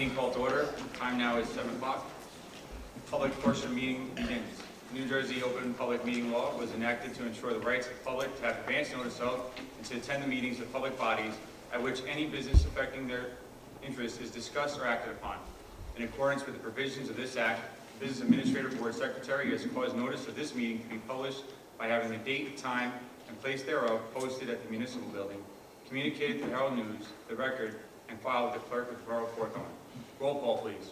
Meeting called to order. Time now is 7 o'clock. Public portion of meeting begins. New Jersey Open Public Meeting Law was enacted to ensure the rights of the public to have advance notice of and to attend the meetings of public bodies at which any business affecting their interest is discussed or acted upon. In accordance with the provisions of this Act, the Business Administrator Board Secretary has caused notice of this meeting to be published by having the date, time, and place thereof posted at the municipal building, communicated to Herald News, the Record, and filed with the Clerk of the Borough of Hawthorne. Roll call, please.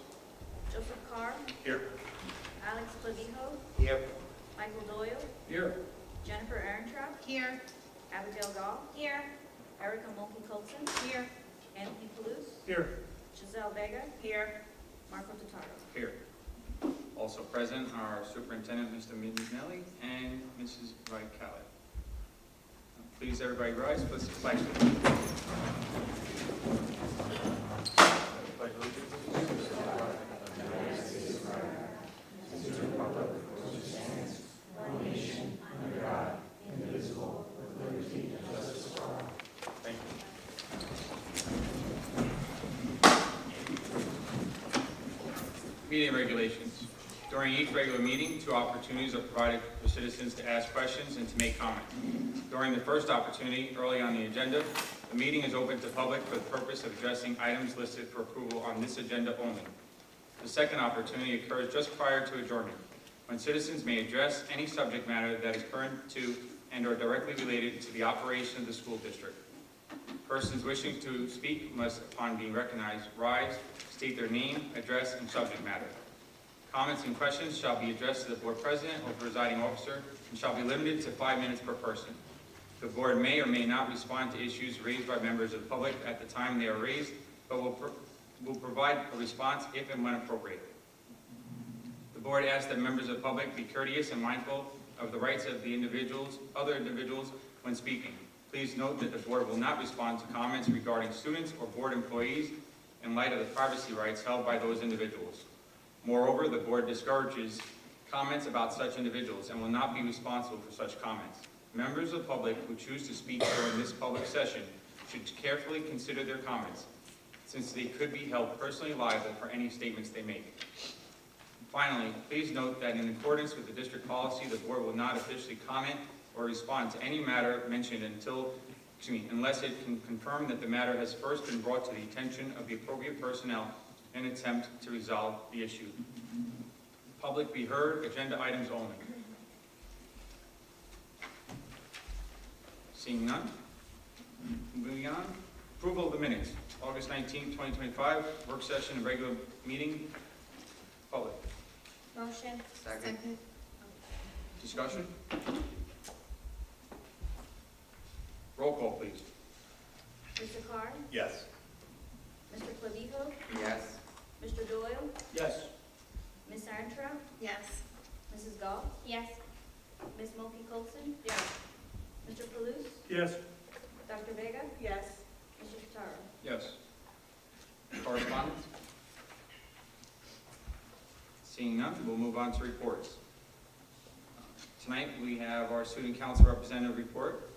Joseph Carr. Here. Alex Clavijo. Here. Michael Doyle. Here. Jennifer Ehrentraut. Here. Abigail Gall. Here. Erica Mulkey-Colson. Here. Anthony Palouse. Here. Giselle Vega. Here. Marco Totaro. Here. Also present are Superintendent Mr. Minelli and Mrs. Wright Callett. Please, everybody rise. Let's flag. Meeting regulations. During each regular meeting, 2 opportunities are provided for citizens to ask questions and to make comment. During the first opportunity, early on the agenda, the meeting is open to public for the purpose of addressing items listed for approval on this agenda only. The second opportunity occurs just prior to adjournment, when citizens may address any subject matter that is current to and or directly related to the operation of the school district. Persons wishing to speak must, upon being recognized, rise, state their name, address, and subject matter. Comments and questions shall be addressed to the board president or presiding officer and shall be limited to 5 minutes per person. The board may or may not respond to issues raised by members of the public at the time they are raised, but will provide a response if and when appropriate. The board asks that members of the public be courteous and mindful of the rights of the other individuals when speaking. Please note that the board will not respond to comments regarding students or board employees in light of the privacy rights held by those individuals. Moreover, the board discourages comments about such individuals and will not be responsible for such comments. Members of the public who choose to speak during this public session should carefully consider their comments, since they could be held personally liable for any statements they make. Finally, please note that in accordance with the district policy, the board will not officially comment or respond to any matter mentioned unless it can confirm that the matter has first been brought to the attention of the appropriate personnel in an attempt to resolve the issue. Public be heard, agenda items only. Seeing none, moving on. Approval of the minutes, August 19, 2025, work session and regular meeting, public. Motion. Second. Discussion? Roll call, please. Mr. Carr. Yes. Mr. Clavijo. Yes. Mr. Doyle. Yes. Ms. Ehrentraut. Yes. Mrs. Gall. Yes. Ms. Mulkey-Colson. Yes. Mr. Palouse. Yes. Dr. Vega. Yes. Mr. Totaro. Yes. Correspondence? Seeing none, we'll move on to reports. Tonight we have our student council representative report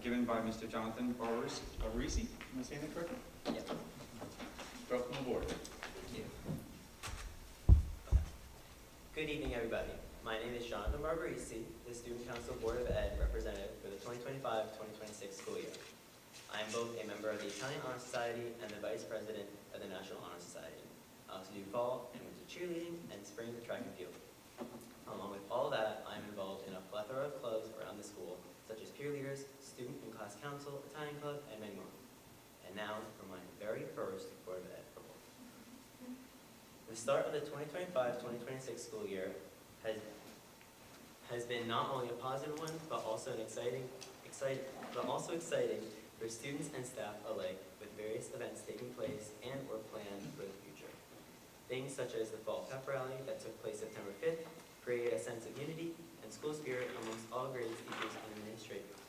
given by Mr. Jonathan Barbarisi. Am I saying that correctly? Yes. Welcome aboard. Thank you. Good evening, everybody. My name is Jonathan Barbarisi, the Student Council Board of Ed representative for the 2025-2026 school year. I am both a member of the Italian Honor Society and the Vice President of the National Honor Society. I also do fall and winter cheerleading and spring track and field. Along with all that, I am involved in a plethora of clubs around the school, such as peer leaders, student and class council, Italian club, and many more. And now for my very first Board of Ed report. The start of the 2025-2026 school year has been not only a positive one, but also an exciting for students and staff alike, with various events taking place and or planned for the future. Things such as the Fall Pep Rally that took place September 5th created a sense of unity and school spirit amongst all grades, teachers, and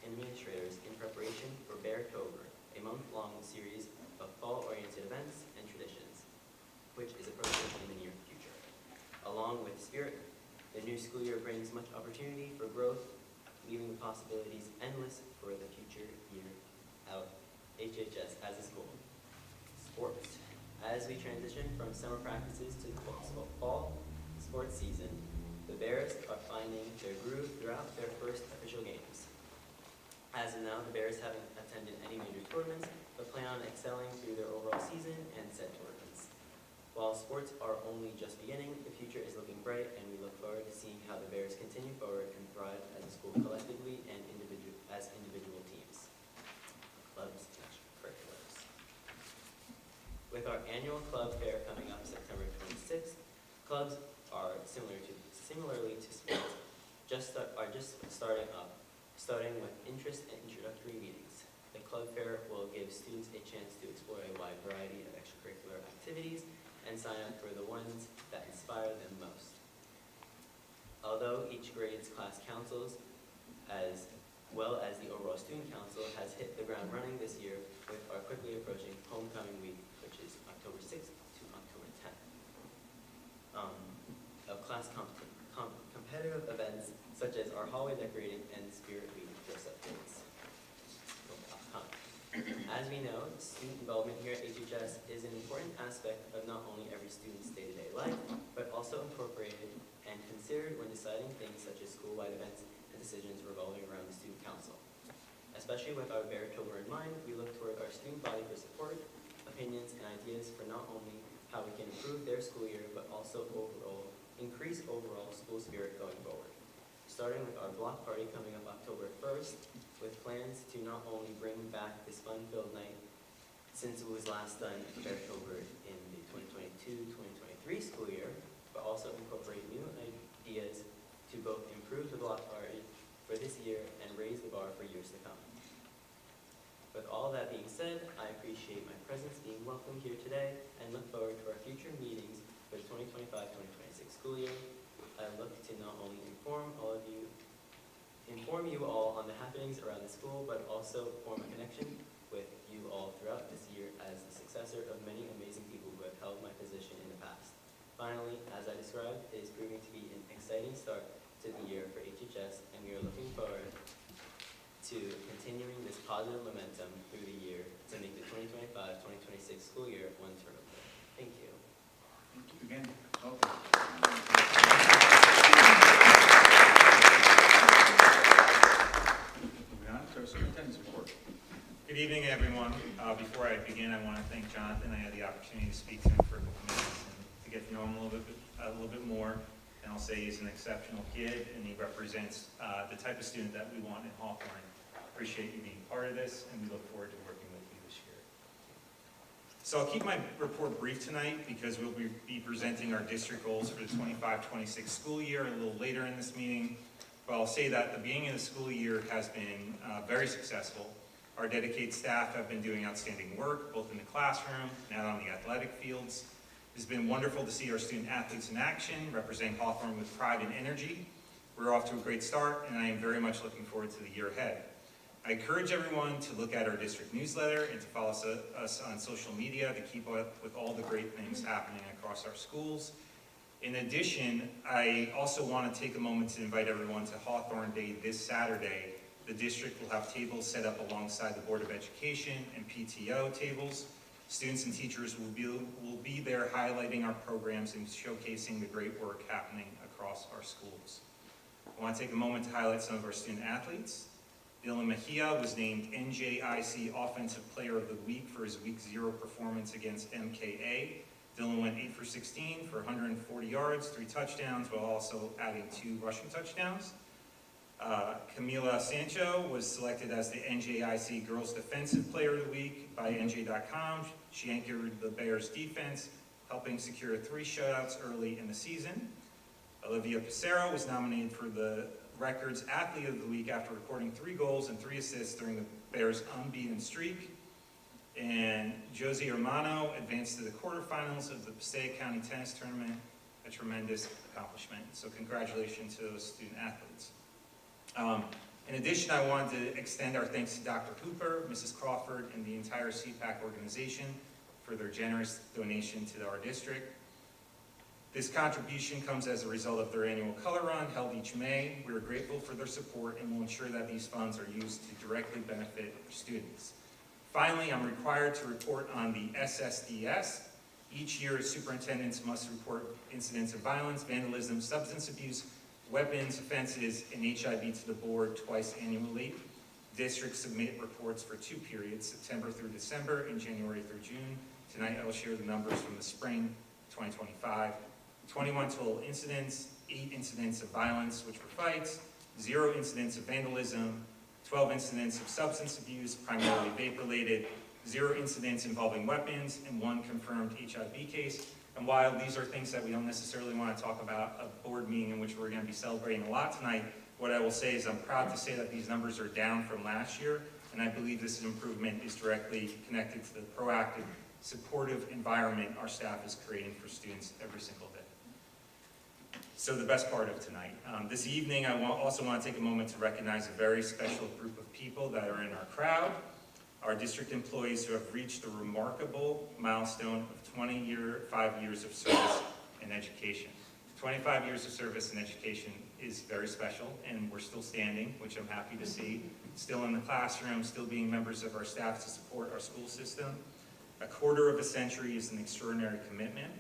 administrators in preparation for Beartober, a month-long series of fall-oriented events and traditions, which is approaching in the near future. Along with spirit, the new school year brings much opportunity for growth, leaving the possibilities endless for the future year out HHS as a school. Sports. As we transition from summer practices to the fall sports season, the Bears are finding their groove throughout their first official games. As of now, the Bears haven't attended any major tournaments, but plan on excelling through their overall season and said tournaments. While sports are only just beginning, the future is looking bright, and we look forward to seeing how the Bears continue forward and thrive as a school collectively and as individual teams, clubs, and extracurriculars. With our annual club fair coming up September 26th, clubs are similarly to sports, are just starting up, starting with interest and introductory meetings. The club fair will give students a chance to explore a wide variety of extracurricular activities and sign up for the ones that inspire them most. Although each grade's class councils, as well as the overall student council, has hit the ground running this year with our quickly approaching homecoming week, which is October 6th to October 10th. Of class competitive events such as our hallway decorating and Spirit Week dress-up days. As we know, student involvement here at HHS is an important aspect of not only every student's day-to-day life, but also incorporated and considered when deciding things such as school-wide events and decisions revolving around the student council. Especially with our Beartober in mind, we look toward our student body for support, opinions, and ideas for not only how we can improve their school year, but also increase overall school spirit going forward. Starting with our block party coming up October 1st, with plans to not only bring back this fun-filled night since it was last done in Beartober in the 2022-2023 school year, but also incorporate new ideas to both improve the block party for this year and raise the bar for years to come. With all that being said, I appreciate my presence being welcomed here today and look forward to our future meetings for the 2025-2026 school year. I look to not only inform you all on the happenings around the school, but also form a connection with you all throughout this year as the successor of many amazing people who have held my position in the past. Finally, as I described, it is proving to be an exciting start to the year for HHS, and we are looking forward to continuing this positive momentum through the year to make the 2025-2026 school year one term. Thank you. Thank you again. Welcome. Moving on to our superintendent's report. Good evening, everyone. Before I begin, I want to thank Jonathan. I had the opportunity to speak to him for a couple minutes and to get to know him a little bit more. And I'll say he's an exceptional kid, and he represents the type of student that we want in Hawthorne. Appreciate you being part of this, and we look forward to working with you this year. So I'll keep my report brief tonight because we'll be presenting our district goals for the 25-26 school year a little later in this meeting. But I'll say that the beginning of the school year has been very successful. Our dedicated staff have been doing outstanding work, both in the classroom and out on the athletic fields. It's been wonderful to see our student athletes in action, representing Hawthorne with pride and energy. We're off to a great start, and I am very much looking forward to the year ahead. I encourage everyone to look at our district newsletter and to follow us on social media to keep up with all the great things happening across our schools. In addition, I also want to take a moment to invite everyone to Hawthorne Day this Saturday. The district will have tables set up alongside the Board of Education and PTO tables. Students and teachers will be there highlighting our programs and showcasing the great work happening across our schools. I want to take a moment to highlight some of our student athletes. Dylan Mejia was named NJIC Offensive Player of the Week for his Week 0 performance against MKA. Dylan went 8 for 16 for 140 yards, 3 touchdowns, while also adding 2 rushing touchdowns. Camila Sancho was selected as the NJIC Girls Defensive Player of the Week by NJ.com. She anchored the Bears defense, helping secure 3 shutouts early in the season. Olivia Pissarro was nominated for the Records Athlete of the Week after recording 3 goals and 3 assists during the Bears' unbeaten streak. And Josie Romano advanced to the quarterfinals of the Passaic County Tennis Tournament, a tremendous accomplishment. So congratulations to those student athletes. In addition, I wanted to extend our thanks to Dr. Hooper, Mrs. Crawford, and the entire CPAC organization for their generous donation to our district. This contribution comes as a result of their annual color run held each May. We are grateful for their support and will ensure that these funds are used to directly benefit our students. Finally, I'm required to report on the SSDS. Each year, superintendents must report incidents of violence, vandalism, substance abuse, weapons, offenses, and HIV to the board twice annually. Districts submit reports for 2 periods, September through December and January through June. Tonight, I will share the numbers from the spring 2025. 21 total incidents, 8 incidents of violence, which were fights, 0 incidents of vandalism, 12 incidents of substance abuse, primarily vape-related, 0 incidents involving weapons, and 1 confirmed HIV case. And while these are things that we don't necessarily want to talk about a board meeting in which we're going to be celebrating a lot tonight, what I will say is I'm proud to say that these numbers are down from last year, and I believe this improvement is directly connected to the proactive, supportive environment our staff is creating for students every single day. So the best part of tonight. This evening, I also want to take a moment to recognize a very special group of people that are in our crowd. Our district employees who have reached the remarkable milestone of 5 years of service in education. 25 years of service in education is very special, and we're still standing, which I'm happy to see. Still in the classroom, still being members of our staff to support our school system. A quarter of a century is an extraordinary commitment.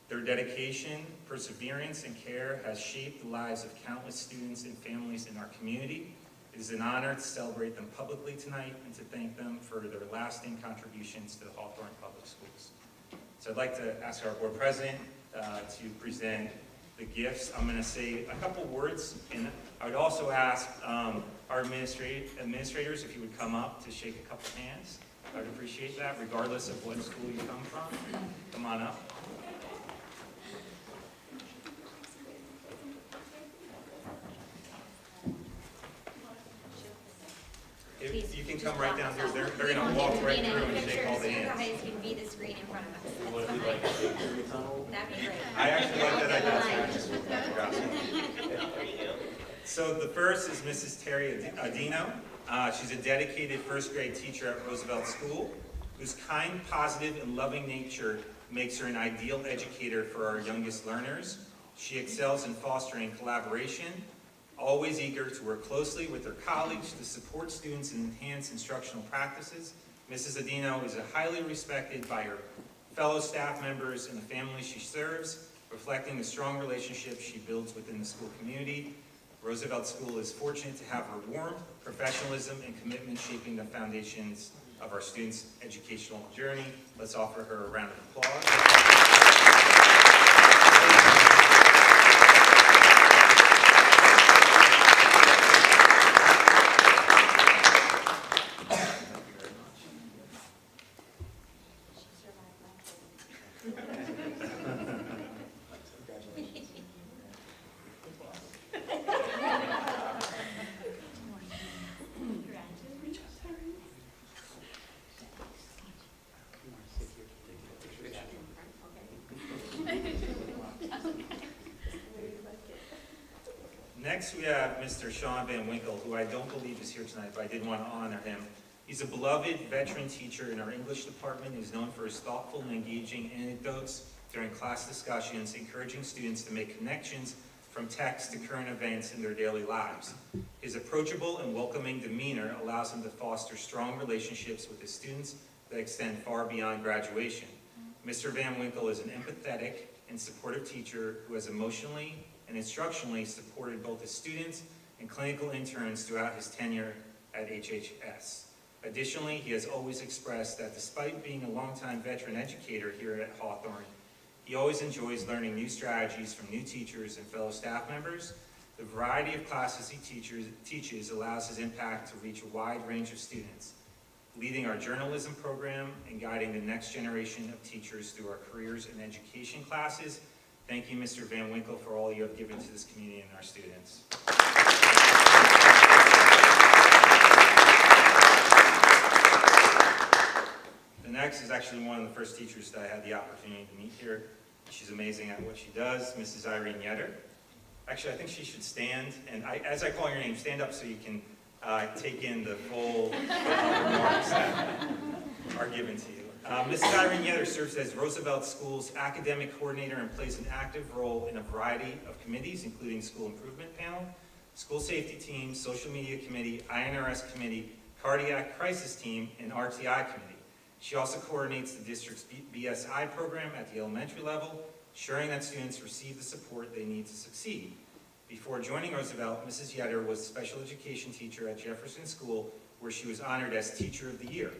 Their dedication, perseverance, and care has shaped the lives of countless students and families in our community. It is an honor to celebrate them publicly tonight and to thank them for their lasting contributions to the Hawthorne Public Schools. So I'd like to ask our board president to present the gifts. I'm going to say a couple words, and I would also ask our administrators if you would come up to shake a couple hands. I would appreciate that, regardless of what school you come from. Come on up. If you can come right down here, they're going to walk right through and shake all the hands. You guys can be the screen in front of us. Would we like a victory tunnel? That'd be great. I actually like that idea. So the first is Mrs. Terry Adino. She's a dedicated first grade teacher at Roosevelt School, whose kind, positive, and loving nature makes her an ideal educator for our youngest learners. She excels in fostering collaboration, always eager to work closely with her colleagues to support students and enhance instructional practices. Mrs. Adino is highly respected by her fellow staff members and the families she serves, reflecting the strong relationships she builds within the school community. Roosevelt School is fortunate to have her warmth, professionalism, and commitment shaping the foundations of our students' educational journey. Let's offer her a round of applause. Next, we have Mr. Sean Van Winkle, who I don't believe is here tonight, but I did want to honor him. He's a beloved veteran teacher in our English department. He's known for his thoughtful and engaging anecdotes during class discussions, encouraging students to make connections from text to current events in their daily lives. His approachable and welcoming demeanor allows him to foster strong relationships with his students that extend far beyond graduation. Mr. Van Winkle is an empathetic and supportive teacher who has emotionally and instructionally supported both his students and clinical interns throughout his tenure at HHS. Additionally, he has always expressed that despite being a longtime veteran educator here at Hawthorne, he always enjoys learning new strategies from new teachers and fellow staff members. The variety of classes he teaches allows his impact to reach a wide range of students, leading our journalism program and guiding the next generation of teachers through our careers and education classes. Thank you, Mr. Van Winkle, for all you have given to this community and our students. The next is actually one of the first teachers that I had the opportunity to meet here. She's amazing at what she does, Mrs. Irene Yetter. Actually, I think she should stand, and as I call your name, stand up so you can take in the full remarks that are given to you. Mrs. Irene Yetter serves as Roosevelt School's academic coordinator and plays an active role in a variety of committees, including School Improvement Panel, School Safety Team, Social Media Committee, INRS Committee, Cardiac Crisis Team, and RTI Committee. She also coordinates the district's BSI program at the elementary level, ensuring that students receive the support they need to succeed. Before joining Roosevelt, Mrs. Yetter was a special education teacher at Jefferson School, where she was honored as Teacher of the Year.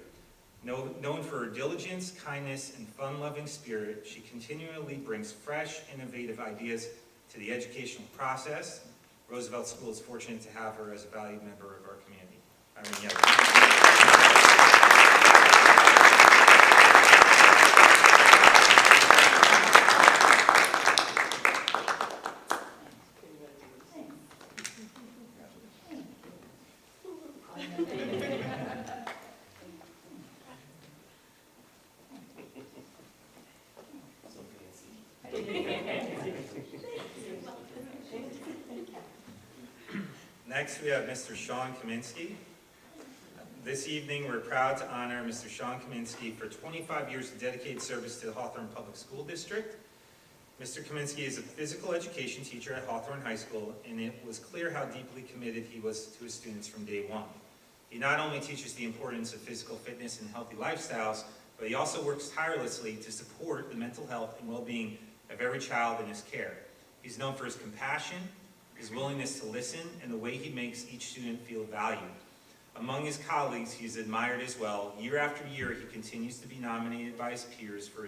Known for her diligence, kindness, and fun-loving spirit, she continually brings fresh, innovative ideas to the educational process. Roosevelt School is fortunate to have her as a valued member of our community. Irene Yetter. Next, we have Mr. Sean Kaminsky. This evening, we're proud to honor Mr. Sean Kaminsky for 25 years of dedicated service to the Hawthorne Public School District. Mr. Kaminsky is a physical education teacher at Hawthorne High School, and it was clear how deeply committed he was to his students from day one. He not only teaches the importance of physical fitness and healthy lifestyles, but he also works tirelessly to support the mental health and well-being of every child in his care. He's known for his compassion, his willingness to listen, and the way he makes each student feel valued. Among his colleagues, he is admired as well. Year after year, he continues to be nominated by his peers for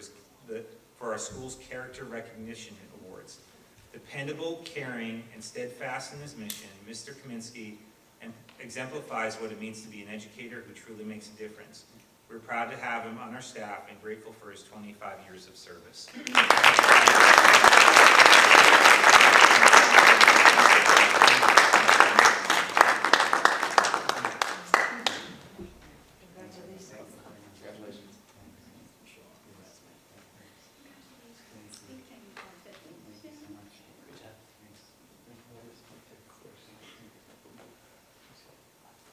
our school's Character Recognition Awards. Dependable, caring, and steadfast in his mission, Mr. Kaminsky exemplifies what it means to be an educator who truly makes a difference. We're proud to have him on our staff and grateful for his 25 years of service.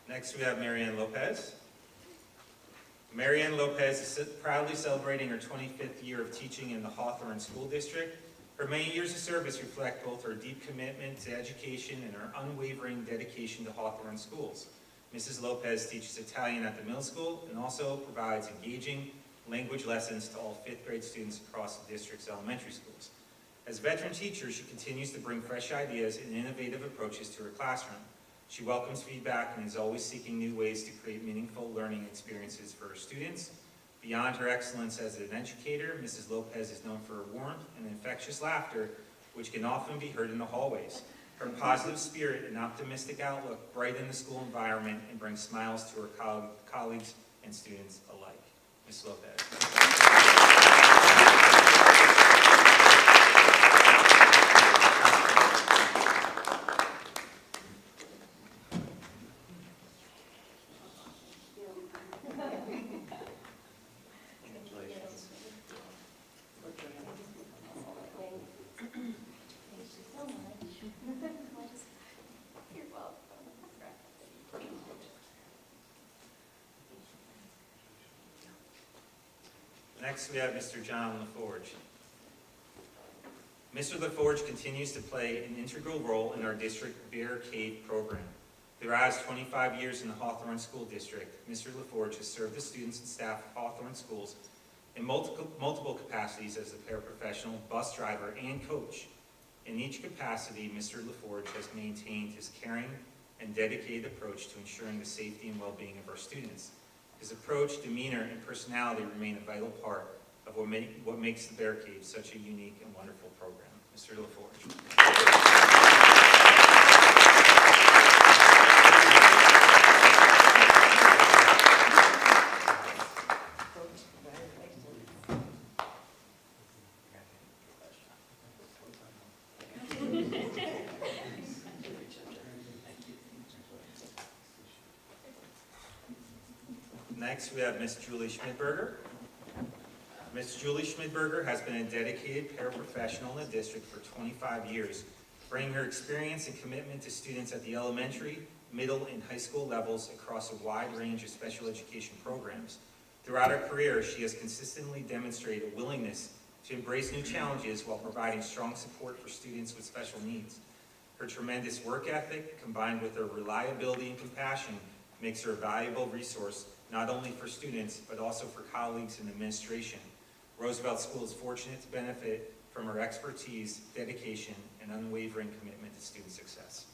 Next, we have Marianne Lopez. Marianne Lopez is proudly celebrating her 25th year of teaching in the Hawthorne School District. Her many years of service reflect both her deep commitment to education and her unwavering dedication to Hawthorne schools. Mrs. Lopez teaches Italian at the middle school and also provides engaging language lessons to all 5th grade students across the district's elementary schools. As a veteran teacher, she continues to bring fresh ideas and innovative approaches to her classroom. She welcomes feedback and is always seeking new ways to create meaningful learning experiences for her students. Beyond her excellence as an educator, Mrs. Lopez is known for her warmth and infectious laughter, which can often be heard in the hallways. Her positive spirit and optimistic outlook brighten the school environment and bring smiles to her colleagues and students alike. Ms. Lopez. Next, we have Mr. John LaForge. Mr. LaForge continues to play an integral role in our district Bear Cave program. Throughout his 25 years in the Hawthorne School District, Mr. LaForge has served the students and staff of Hawthorne Schools in multiple capacities as a paraprofessional, bus driver, and coach. In each capacity, Mr. LaForge has maintained his caring and dedicated approach to ensuring the safety and well-being of our students. His approach, demeanor, and personality remain a vital part of what makes the Bear Cave such a unique and wonderful program. Mr. LaForge. Next, we have Ms. Julie Schmidberger. Ms. Julie Schmidberger has been a dedicated paraprofessional in the district for 25 years, bringing her experience and commitment to students at the elementary, middle, and high school levels across a wide range of special education programs. Throughout her career, she has consistently demonstrated a willingness to embrace new challenges while providing strong support for students with special needs. Her tremendous work ethic, combined with her reliability and compassion, makes her a valuable resource not only for students, but also for colleagues and administration. Roosevelt School is fortunate to benefit from her expertise, dedication, and unwavering commitment to student success.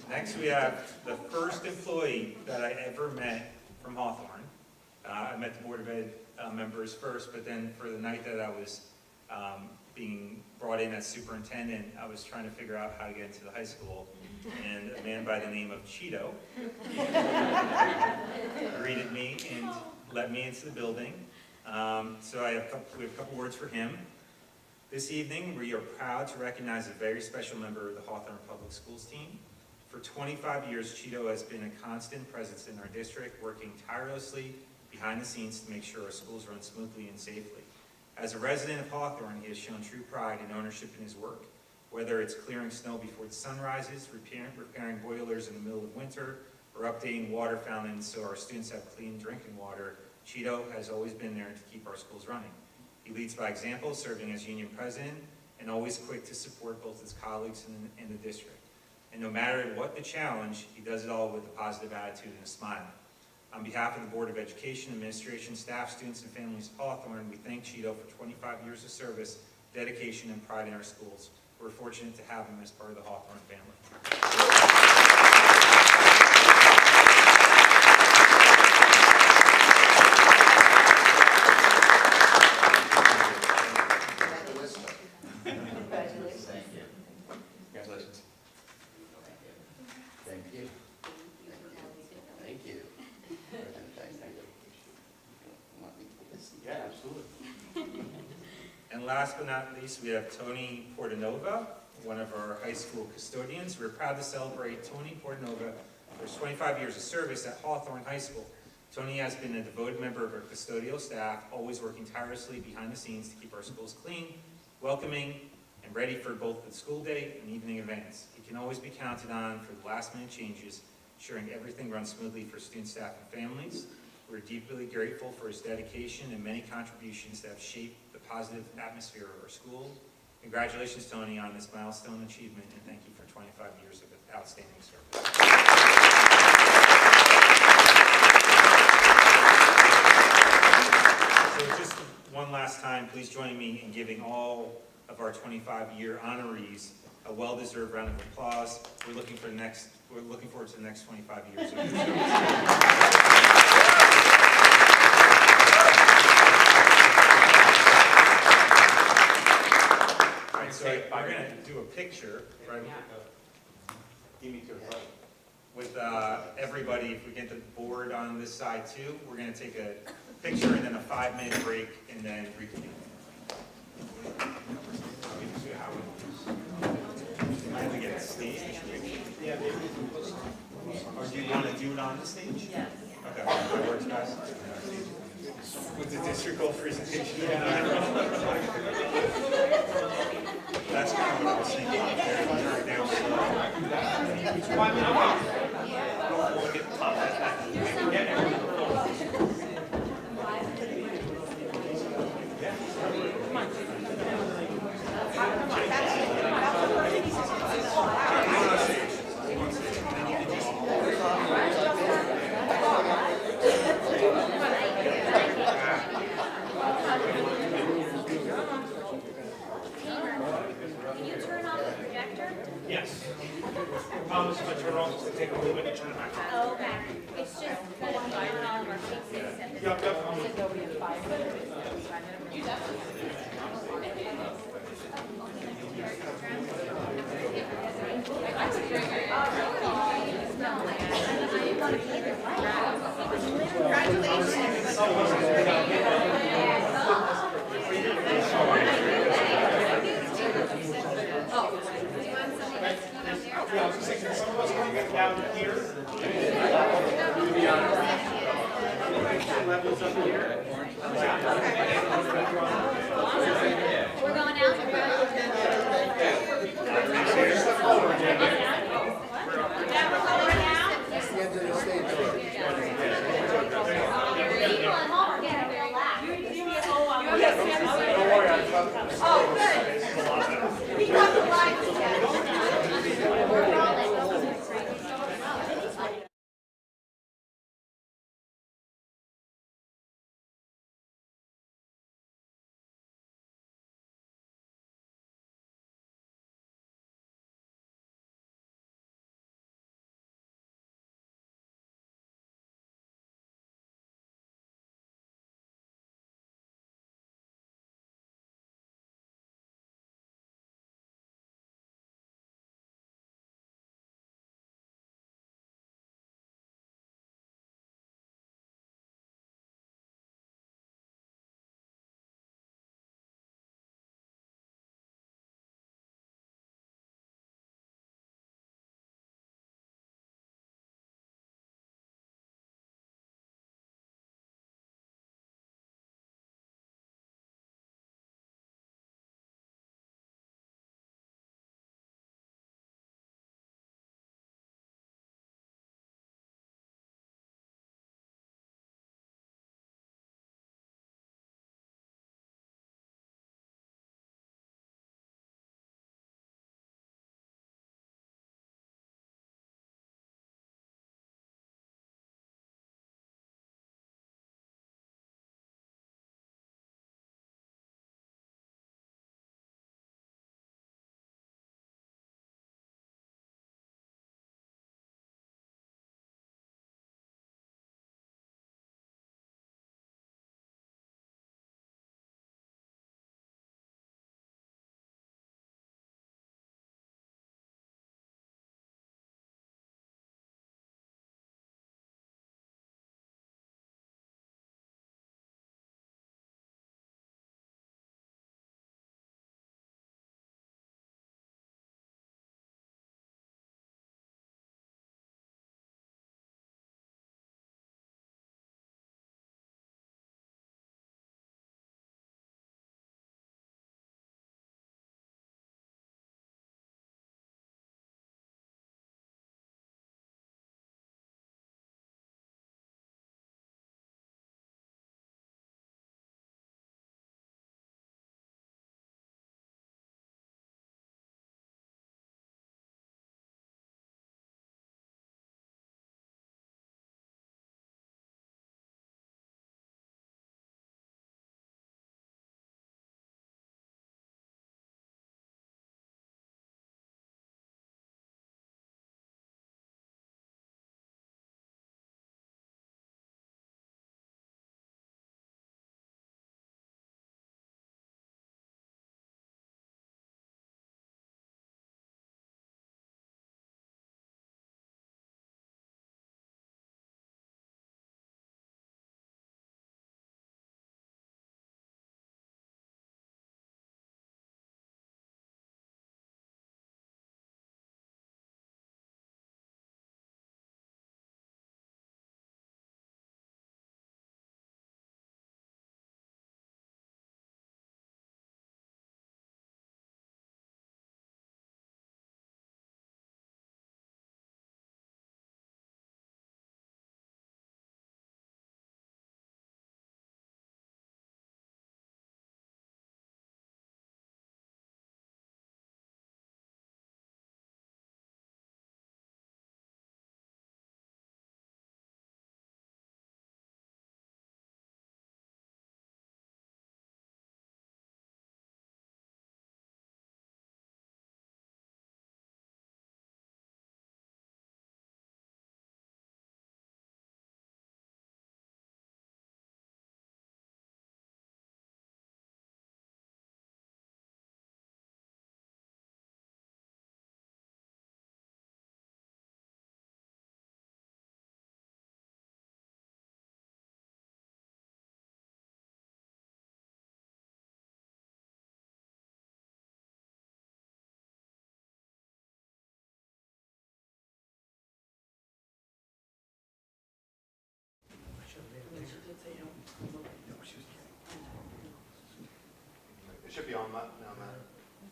Next, we have the first employee that I ever met from Hawthorne. I met the Board of Ed members first, but then for the night that I was being brought in as superintendent, I was trying to figure out how to get into the high school. And a man by the name of Cheeto greeted me and let me into the building. So we have a couple words for him. This evening, we are proud to recognize a very special member of the Hawthorne Public Schools team. For 25 years, Cheeto has been a constant presence in our district, working tirelessly behind the scenes to make sure our schools run smoothly and safely. As a resident of Hawthorne, he has shown true pride and ownership in his work. Whether it's clearing snow before the sun rises, repairing boilers in the middle of winter, or updating water fountains so our students have clean drinking water, Cheeto has always been there to keep our schools running. He leads by example, serving as union president, and always quick to support both his colleagues and the district. And no matter what the challenge, he does it all with a positive attitude and a smile. On behalf of the Board of Education, administration, staff, students, and families of Hawthorne, we thank Cheeto for 25 years of service, dedication, and pride in our schools. We're fortunate to have him as part of the Hawthorne family. Congratulations. Thank you. Thank you. Yeah, absolutely. And last but not least, we have Tony Portanova, one of our high school custodians. We're proud to celebrate Tony Portanova for his 25 years of service at Hawthorne High School. Tony has been a devoted member of our custodial staff, always working tirelessly behind the scenes to keep our schools clean, welcoming, and ready for both the school day and evening events. He can always be counted on for the last-minute changes, ensuring everything runs smoothly for students, staff, and families. We're deeply grateful for his dedication and many contributions that have shaped the positive atmosphere of our school. Congratulations, Tony, on this milestone achievement, and thank you for 25 years of outstanding service. So just one last time, please join me in giving all of our 25-year honorees a well-deserved round of applause. We're looking forward to the next 25 years of your service. So we're going to do a picture, right, with everybody. If we get the board on this side too, we're going to take a picture and then a 5-minute break and then reconvene. You might have to get a stage. Or do you want to do it on the stage? Yes. Okay, that works best. With the district goal presentation. That's kind of what I was thinking. Look at the top. Yes. Thomas, if I turn off, it's take a little bit to turn it back on. Oh, okay. It's just that we turn on our fixes at the. Yep, yep. Yeah, I was just thinking, some of us can get down here. We're going out. People at home are getting real loud. Oh, good. We got the lines together. We're all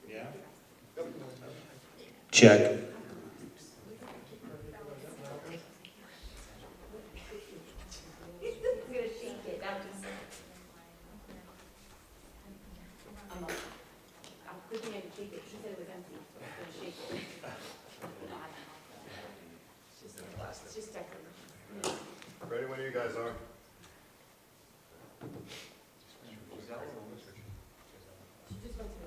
Yeah? Check. I'm clicking and shake it. She said it was empty, so I'm gonna shake it. It's just decorative. Ready when you guys are. She just went to the.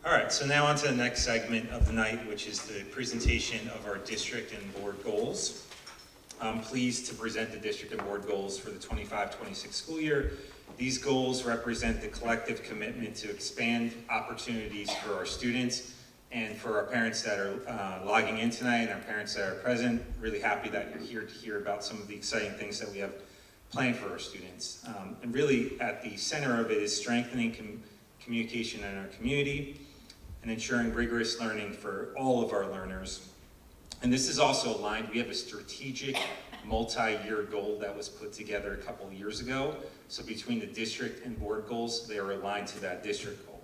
All right, so now on to the next segment of the night, which is the presentation of our district and board goals. I'm pleased to present the district and board goals for the 25-26 school year. These goals represent the collective commitment to expand opportunities for our students and for our parents that are logging in tonight and our parents that are present. Really happy that you're here to hear about some of the exciting things that we have planned for our students. And really at the center of it is strengthening communication in our community and ensuring rigorous learning for all of our learners. And this is also aligned. We have a strategic multi-year goal that was put together a couple of years ago. So between the district and board goals, they are aligned to that district goal.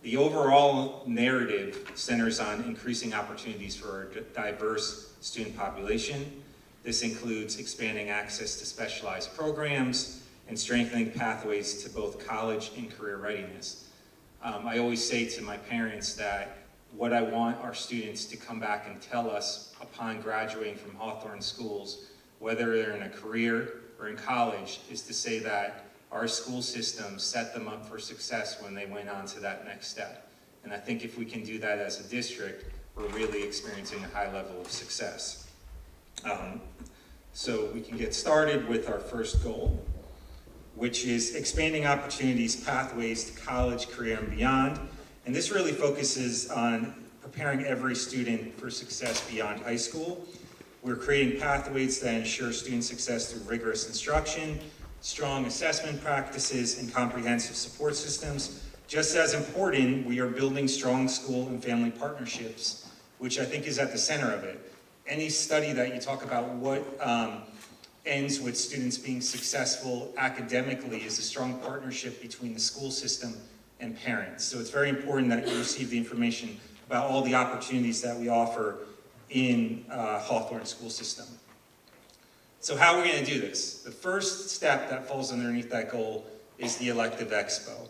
The overall narrative centers on increasing opportunities for our diverse student population. This includes expanding access to specialized programs and strengthening pathways to both college and career readiness. I always say to my parents that what I want our students to come back and tell us upon graduating from Hawthorne schools, whether they're in a career or in college, is to say that our school system set them up for success when they went on to that next step. And I think if we can do that as a district, we're really experiencing a high level of success. So we can get started with our first goal, which is expanding opportunities, pathways to college, career, and beyond. And this really focuses on preparing every student for success beyond high school. We're creating pathways that ensure student success through rigorous instruction, strong assessment practices, and comprehensive support systems. Just as important, we are building strong school and family partnerships, which I think is at the center of it. Any study that you talk about what ends with students being successful academically is a strong partnership between the school system and parents. So it's very important that you receive the information about all the opportunities that we offer in Hawthorne school system. So how are we going to do this? The first step that falls underneath that goal is the elective expo.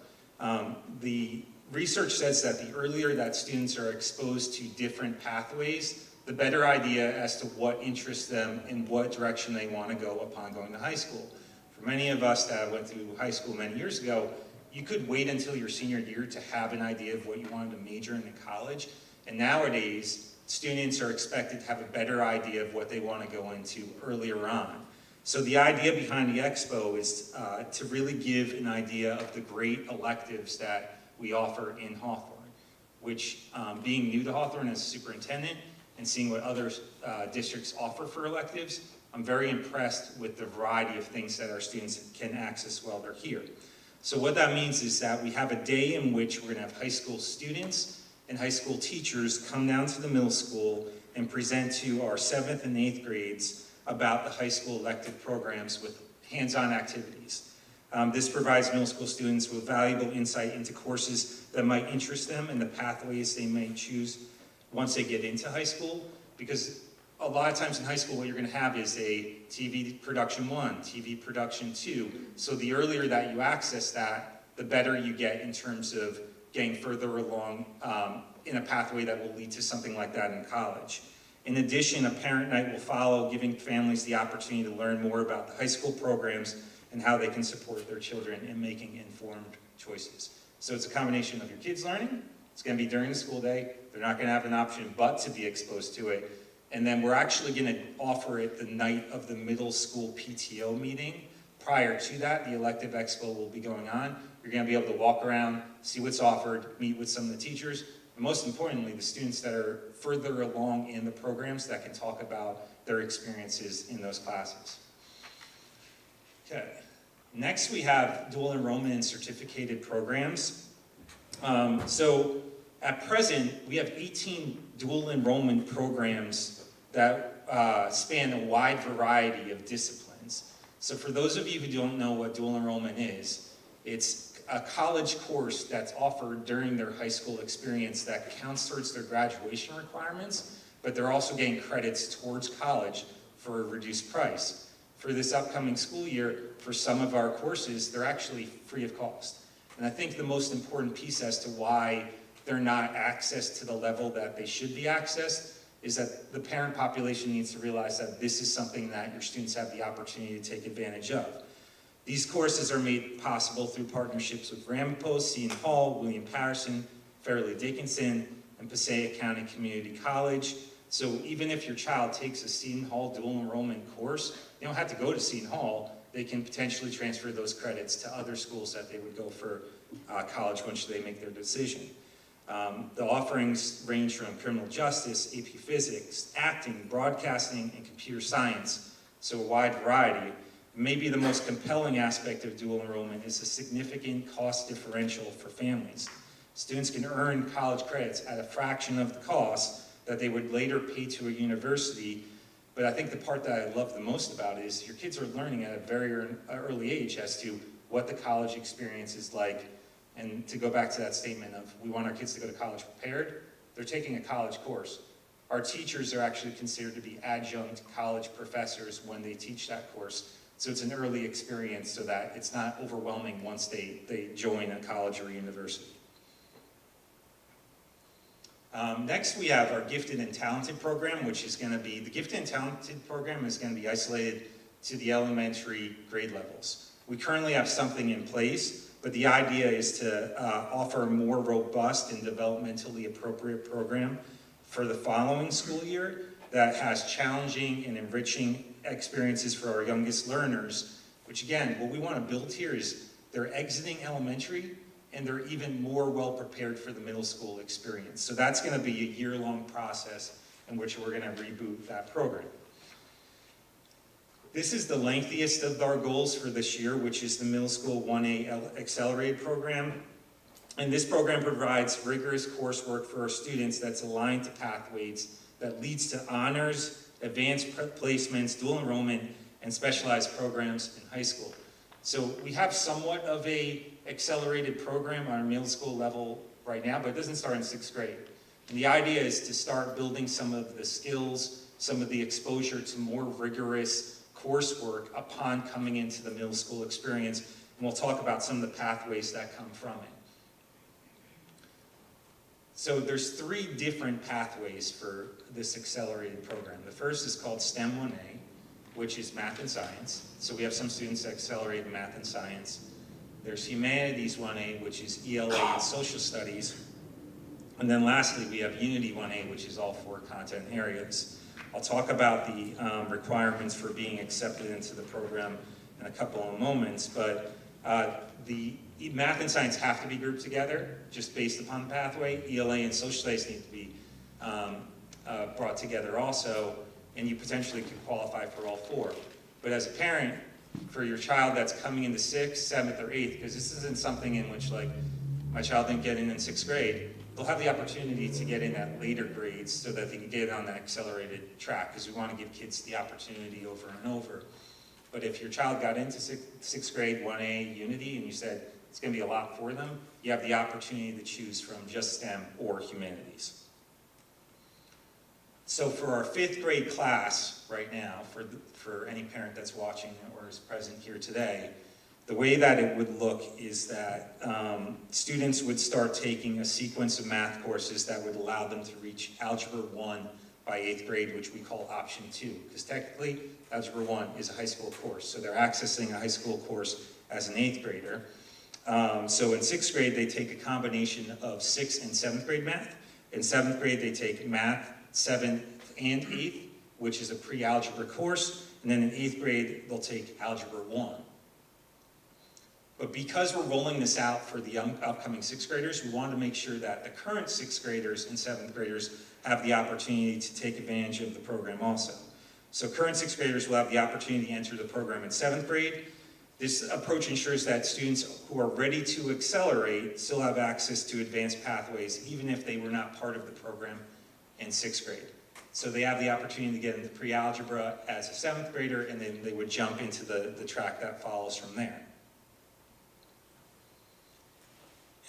The research says that the earlier that students are exposed to different pathways, the better idea as to what interests them and what direction they want to go upon going to high school. For many of us that went through high school many years ago, you could wait until your senior year to have an idea of what you wanted to major in college. And nowadays, students are expected to have a better idea of what they want to go into earlier on. So the idea behind the expo is to really give an idea of the great electives that we offer in Hawthorne, which being new to Hawthorne as a superintendent and seeing what other districts offer for electives, I'm very impressed with the variety of things that our students can access while they're here. So what that means is that we have a day in which we're going to have high school students and high school teachers come down to the middle school and present to our 7th and 8th grades about the high school elective programs with hands-on activities. This provides middle school students with valuable insight into courses that might interest them and the pathways they may choose once they get into high school, because a lot of times in high school what you're going to have is a TV production 1, TV production 2. So the earlier that you access that, the better you get in terms of getting further along in a pathway that will lead to something like that in college. In addition, a parent night will follow, giving families the opportunity to learn more about the high school programs and how they can support their children in making informed choices. So it's a combination of your kids learning, it's going to be during the school day, they're not going to have an option but to be exposed to it, and then we're actually going to offer it the night of the middle school PTO meeting. Prior to that, the elective expo will be going on. You're going to be able to walk around, see what's offered, meet with some of the teachers, and most importantly, the students that are further along in the programs that can talk about their experiences in those classes. Okay, next we have dual enrollment and certificated programs. So at present, we have 18 dual enrollment programs that span a wide variety of disciplines. So for those of you who don't know what dual enrollment is, it's a college course that's offered during their high school experience that counts towards their graduation requirements, but they're also getting credits towards college for a reduced price. For this upcoming school year, for some of our courses, they're actually free of cost. And I think the most important piece as to why they're not accessed to the level that they should be accessed is that the parent population needs to realize that this is something that your students have the opportunity to take advantage of. These courses are made possible through partnerships with Ramapo, Seton Hall, William Patterson, Fairleigh Dickinson, and Passaic County Community College. So even if your child takes a Seton Hall dual enrollment course, they don't have to go to Seton Hall. They can potentially transfer those credits to other schools that they would go for college once they make their decision. The offerings range from criminal justice, AP physics, acting, broadcasting, and computer science, so a wide variety. Maybe the most compelling aspect of dual enrollment is a significant cost differential for families. Students can earn college credits at a fraction of the cost that they would later pay to a university, but I think the part that I love the most about it is your kids are learning at a very early age as to what the college experience is like. And to go back to that statement of we want our kids to go to college prepared, they're taking a college course. Our teachers are actually considered to be adjunct college professors when they teach that course. So it's an early experience so that it's not overwhelming once they join a college or university. Next we have our Gifted and Talented program, which is going to be, the Gifted and Talented program is going to be isolated to the elementary grade levels. We currently have something in place, but the idea is to offer a more robust and developmentally appropriate program for the following school year that has challenging and enriching experiences for our youngest learners, which again, what we want to build here is they're exiting elementary and they're even more well prepared for the middle school experience. So that's going to be a year-long process in which we're going to reboot that program. This is the lengthiest of our goals for this year, which is the Middle School 1A Accelerated program. And this program provides rigorous coursework for our students that's aligned to pathways that leads to honors, advanced placements, dual enrollment, and specialized programs in high school. So we have somewhat of a accelerated program on our middle school level right now, but it doesn't start in 6th grade. And the idea is to start building some of the skills, some of the exposure to more rigorous coursework upon coming into the middle school experience. And we'll talk about some of the pathways that come from it. So there's 3 different pathways for this accelerated program. The first is called STEM 1A, which is math and science. So we have some students that accelerate in math and science. There's Humanities 1A, which is ELA and social studies. And then lastly, we have Unity 1A, which is all 4 content areas. I'll talk about the requirements for being accepted into the program in a couple of moments, but the math and science have to be grouped together just based upon the pathway. ELA and social studies need to be brought together also, and you potentially could qualify for all 4. But as a parent, for your child that's coming into 6th, 7th, or 8th, because this isn't something in which, like, my child didn't get in 6th grade, they'll have the opportunity to get in at later grades so that they can get on that accelerated track, because we want to give kids the opportunity over and over. But if your child got into 6th grade 1A Unity and you said it's going to be a lot for them, you have the opportunity to choose from just STEM or humanities. So for our 5th grade class right now, for any parent that's watching or is present here today, the way that it would look is that students would start taking a sequence of math courses that would allow them to reach Algebra 1 by 8th grade, which we call Option 2, because technically Algebra 1 is a high school course, so they're accessing a high school course as an 8th grader. So in 6th grade, they take a combination of 6th and 7th grade math. In 7th grade, they take math 7th and 8th, which is a pre-algebra course, and then in 8th grade, they'll take Algebra 1. But because we're rolling this out for the upcoming 6th graders, we wanted to make sure that the current 6th graders and 7th graders have the opportunity to take advantage of the program also. So current 6th graders will have the opportunity to enter the program in 7th grade. This approach ensures that students who are ready to accelerate still have access to advanced pathways, even if they were not part of the program in 6th grade. So they have the opportunity to get into pre-algebra as a 7th grader, and then they would jump into the track that follows from there.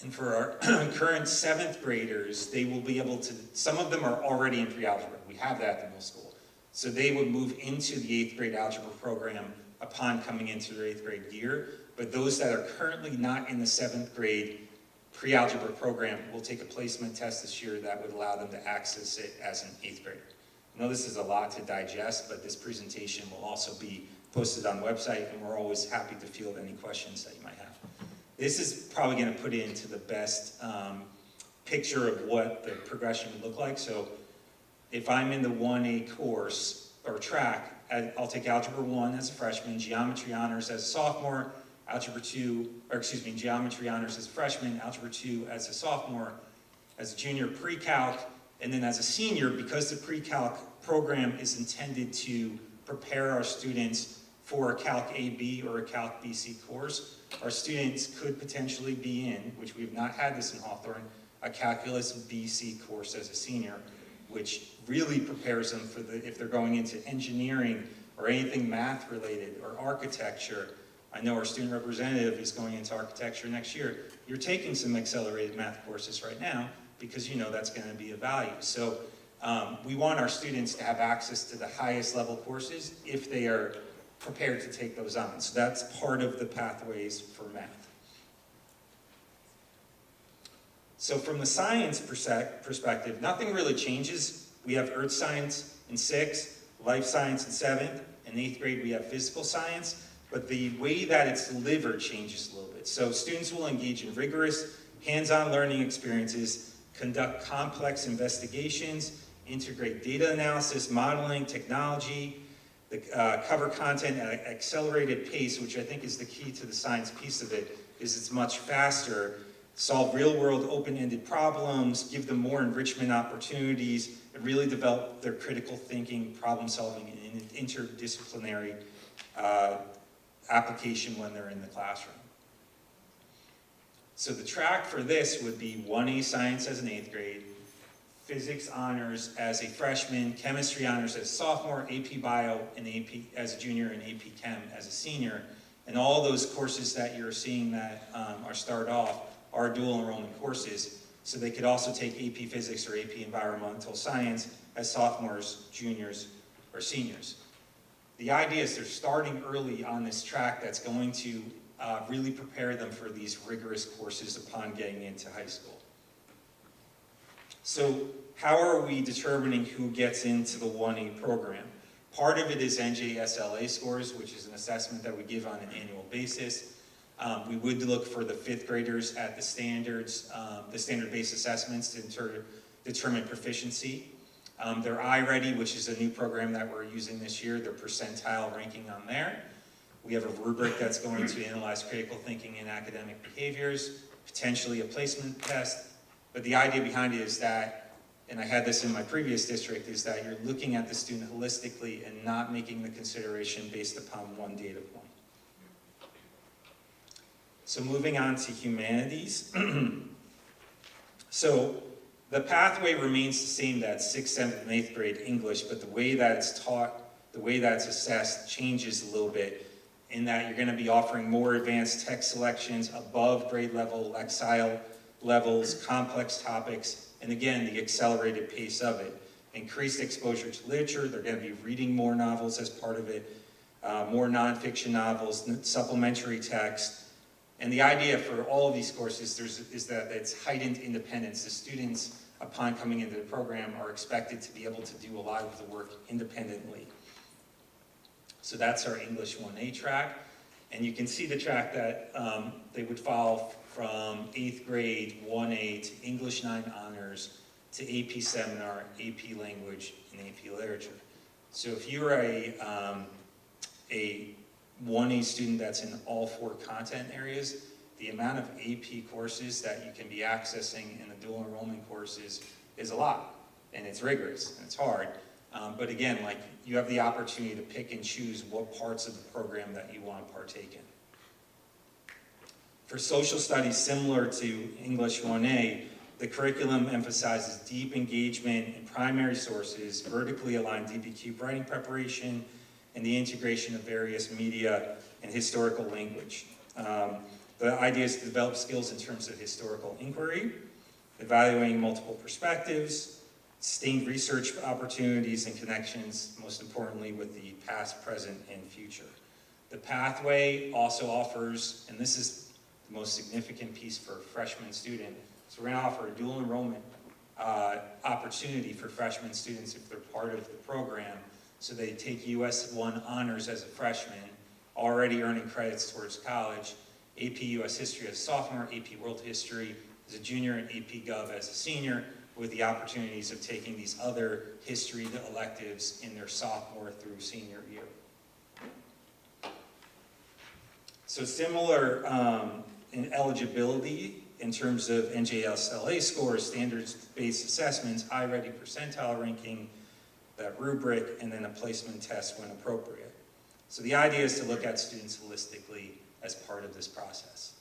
And for our current 7th graders, they will be able to, some of them are already in pre-algebra. We have that at the middle school. So they would move into the 8th grade algebra program upon coming into their 8th grade year. But those that are currently not in the 7th grade pre-algebra program will take a placement test this year that would allow them to access it as an 8th grader. I know this is a lot to digest, but this presentation will also be posted on the website, and we're always happy to field any questions that you might have. This is probably going to put it into the best picture of what the progression would look like. So if I'm in the 1A course or track, I'll take Algebra 1 as a freshman, Geometry Honors as a sophomore, Geometry Honors as a freshman, Algebra 2 as a sophomore, as a junior pre-calc, and then as a senior, because the pre-calc program is intended to prepare our students for a Calc AB or a Calc BC course, our students could potentially be in, which we've not had this in Hawthorne, a Calculus BC course as a senior, which really prepares them for if they're going into engineering or anything math related or architecture. I know our student representative is going into architecture next year. You're taking some accelerated math courses right now because you know that's going to be of value. So we want our students to have access to the highest level courses if they are prepared to take those on. So that's part of the pathways for math. So from the science perspective, nothing really changes. We have earth science in 6th, life science in 7th, in 8th grade we have physical science, but the way that it's delivered changes a little bit. So students will engage in rigorous hands-on learning experiences, conduct complex investigations, integrate data analysis, modeling, technology, cover content at an accelerated pace, which I think is the key to the science piece of it, is it's much faster, solve real-world open-ended problems, give them more enrichment opportunities, and really develop their critical thinking, problem-solving, and interdisciplinary application when they're in the classroom. So the track for this would be 1A Science as an 8th grade, Physics Honors as a freshman, Chemistry Honors as a sophomore, AP Bio and AP as a junior, and AP Chem as a senior. And all those courses that you're seeing that are started off are dual enrollment courses. So they could also take AP Physics or AP Environmental Science as sophomores, juniors, or seniors. The idea is they're starting early on this track that's going to really prepare them for these rigorous courses upon getting into high school. So how are we determining who gets into the 1A program? Part of it is NJSLA scores, which is an assessment that we give on an annual basis. We would look for the 5th graders at the standards, the standard-based assessments to determine proficiency. Their iReady, which is a new program that we're using this year, their percentile ranking on there. We have a rubric that's going to analyze critical thinking and academic behaviors, potentially a placement test. But the idea behind it is that, and I had this in my previous district, is that you're looking at the student holistically and not making the consideration based upon one data point. So moving on to humanities. So the pathway remains the same, that 6th, 7th, and 8th grade English, but the way that it's taught, the way that it's assessed changes a little bit, in that you're going to be offering more advanced text selections above grade level Lexile levels, complex topics, and again, the accelerated pace of it. Increased exposure to literature, they're going to be reading more novels as part of it, more nonfiction novels, supplementary text. And the idea for all of these courses is that it's heightened independence. The students, upon coming into the program, are expected to be able to do a lot of the work independently. So that's our English 1A track. And you can see the track that they would follow from 8th grade 1A to English 9 Honors to AP Seminar, AP Language, and AP Literature. So if you're a 1A student that's in all 4 content areas, the amount of AP courses that you can be accessing in the dual enrollment courses is a lot, and it's rigorous, and it's hard. But again, like, you have the opportunity to pick and choose what parts of the program that you want to partake in. For social studies, similar to English 1A, The curriculum emphasizes deep engagement in primary sources, vertically aligned DBQ writing preparation, and the integration of various media and historical language. The idea is to develop skills in terms of historical inquiry, evaluating multiple perspectives, sustained research opportunities and connections, most importantly with the past, present, and future. The pathway also offers, and this is the most significant piece for a freshman student, so we're going to offer a dual enrollment opportunity for freshman students if they're part of the program. So they take US 1 honors as a freshman, already earning credits towards college, AP US History as a sophomore, AP World History as a junior, and AP Gov as a senior, with the opportunities of taking these other history electives in their sophomore through senior year. So similar in eligibility in terms of NJSLA scores, standards-based assessments, I-ready percentile ranking, that rubric, and then a placement test when appropriate. So the idea is to look at students holistically as part of this process.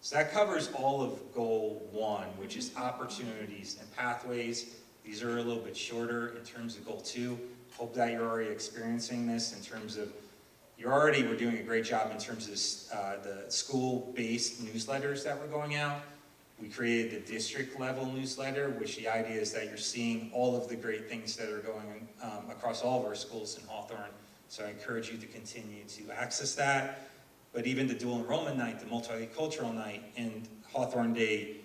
So that covers all of goal 1, which is opportunities and pathways. These are a little bit shorter in terms of goal 2. Hope that you're already experiencing this in terms of, we're doing a great job in terms of the school-based newsletters that we're going out. We created the district level newsletter, which the idea is that you're seeing all of the great things that are going across all of our schools in Hawthorne. So I encourage you to continue to access that. But even the dual enrollment night, the multicultural night, and Hawthorne Day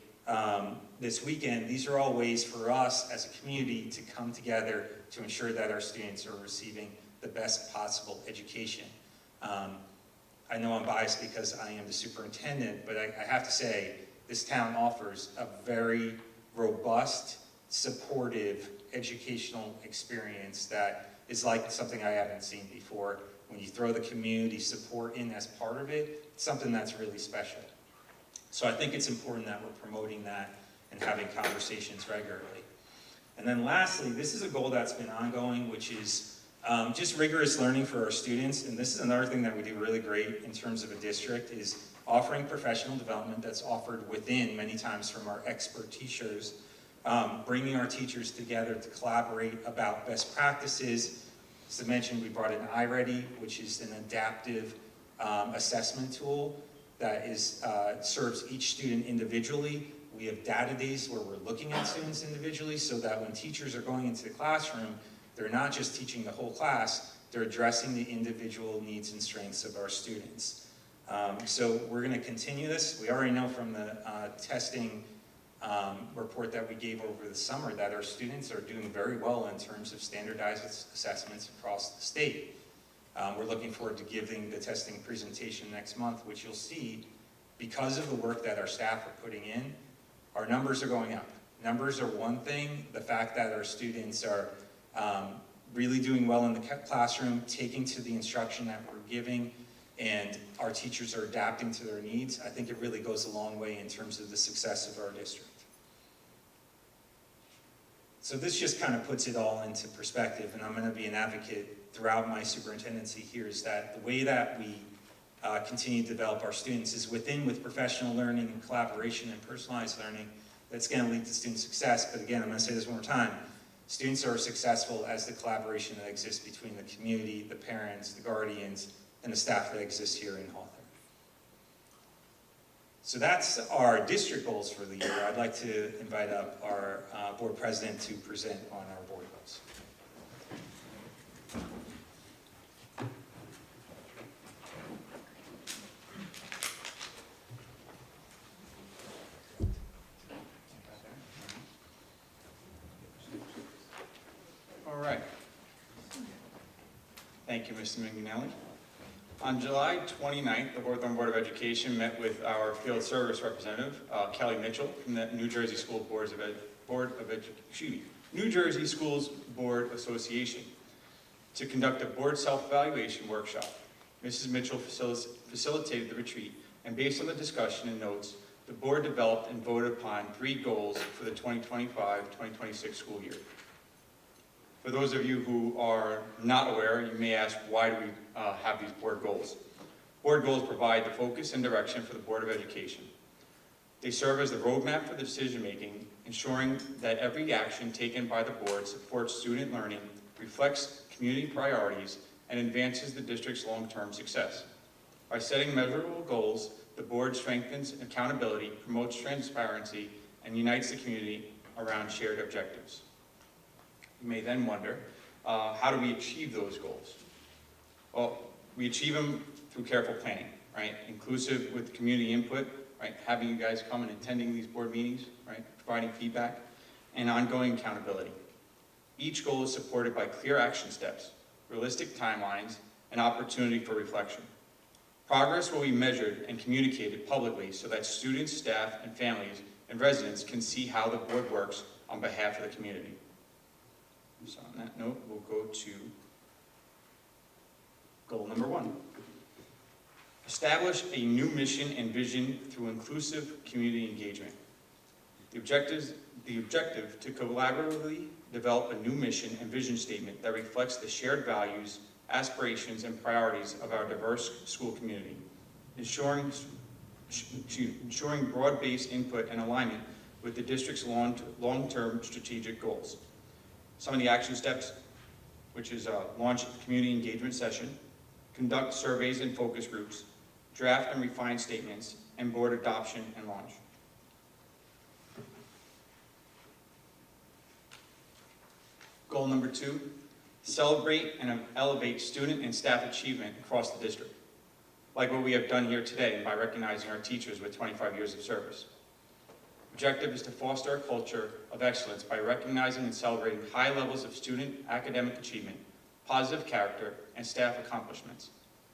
this weekend, these are all ways for us as a community to come together to ensure that our students are receiving the best possible education. I know I'm biased because I am the superintendent, but I have to say, this town offers a very robust, supportive educational experience that is like something I haven't seen before. When you throw the community support in as part of it, it's something that's really special. So I think it's important that we're promoting that and having conversations regularly. And then lastly, this is a goal that's been ongoing, which is just rigorous learning for our students. And this is another thing that we do really great in terms of a district, is offering professional development that's offered within, many times from our expert teachers, bringing our teachers together to collaborate about best practices. As I mentioned, we brought in I-Ready, which is an adaptive assessment tool that serves each student individually. We have data days where we're looking at students individually so that when teachers are going into the classroom, they're not just teaching the whole class, they're addressing the individual needs and strengths of our students. So we're going to continue this. We already know from the testing report that we gave over the summer that our students are doing very well in terms of standardized assessments across the state. We're looking forward to giving the testing presentation next month, which you'll see, because of the work that our staff are putting in, our numbers are going up. Numbers are one thing. The fact that our students are really doing well in the classroom, taking to the instruction that we're giving, and our teachers are adapting to their needs, I think it really goes a long way in terms of the success of our district. So this just kind of puts it all into perspective, and I'm going to be an advocate throughout my superintendency here, is that the way that we continue to develop our students is with professional learning and collaboration and personalized learning that's going to lead to student success. But again, I'm going to say this one more time. Students are successful as the collaboration that exists between the community, the parents, the guardians, and the staff that exists here in Hawthorne. So that's our district goals for the year. I'd like to invite up our board president to present on our board goals. All right. Thank you, Mr. Minginelli. On July 29th, the Hawthorne Board of Education met with our field service representative, Kelly Mitchell, from the New Jersey New Jersey Schools Board Association, to conduct a board self-evaluation workshop. Mrs. Mitchell facilitated the retreat, and based on the discussion and notes, the board developed and voted upon 3 goals for the 2025-2026 school year. For those of you who are not aware, you may ask, why do we have these board goals? Board goals provide the focus and direction for the Board of Education. They serve as the roadmap for the decision-making, ensuring that every action taken by the board supports student learning, reflects community priorities, and advances the district's long-term success. By setting measurable goals, the board strengthens accountability, promotes transparency, and unites the community around shared objectives. You may then wonder, how do we achieve those goals? Well, we achieve them through careful planning, right? Inclusive with community input, right? Having you guys come and attending these board meetings, right? Providing feedback, and ongoing accountability. Each goal is supported by clear action steps, realistic timelines, and opportunity for reflection. Progress will be measured and communicated publicly so that students, staff, and families and residents can see how the board works on behalf of the community. So on that note, we'll go to goal number 1. Establish a new mission and vision through inclusive community engagement. The objective to collaboratively develop a new mission and vision statement that reflects the shared values, aspirations, and priorities of our diverse school community, ensuring broad-based input and alignment with the district's long-term strategic goals. Some of the action steps, which is launch a community engagement session, conduct surveys and focus groups, draft and refine statements, and board adoption and launch. Goal number 2, celebrate and elevate student and staff achievement across the district, like what we have done here today by recognizing our teachers with 25 years of service. Objective is to foster a culture of excellence by recognizing and celebrating high levels of student academic achievement, positive character, and staff accomplishments.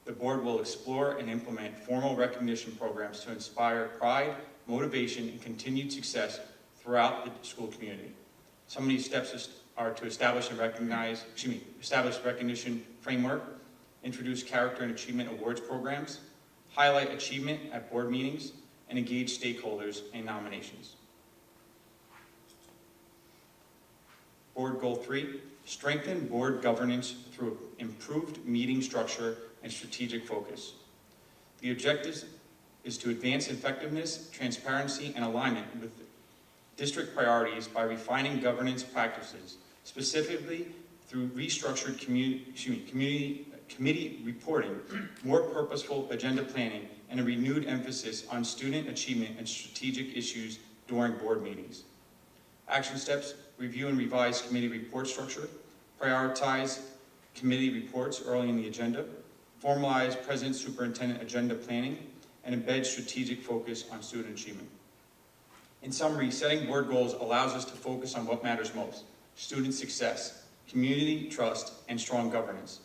The board will explore and implement formal recognition programs to inspire pride, motivation, and continued success throughout the school community. Some of these steps are to establish recognition framework, introduce character and achievement awards programs, highlight achievement at board meetings, and engage stakeholders in nominations. Board Goal 3, strengthen board governance through improved meeting structure and strategic focus. The objective is to advance effectiveness, transparency, and alignment with district priorities by refining governance practices, specifically through restructured committee reporting, more purposeful agenda planning, and a renewed emphasis on student achievement and strategic issues during board meetings. Action steps: review and revise committee report structure, prioritize committee reports early in the agenda, formalize president superintendent agenda planning, and embed strategic focus on student achievement. In summary, setting board goals allows us to focus on what matters most: student success, community trust, and strong governance.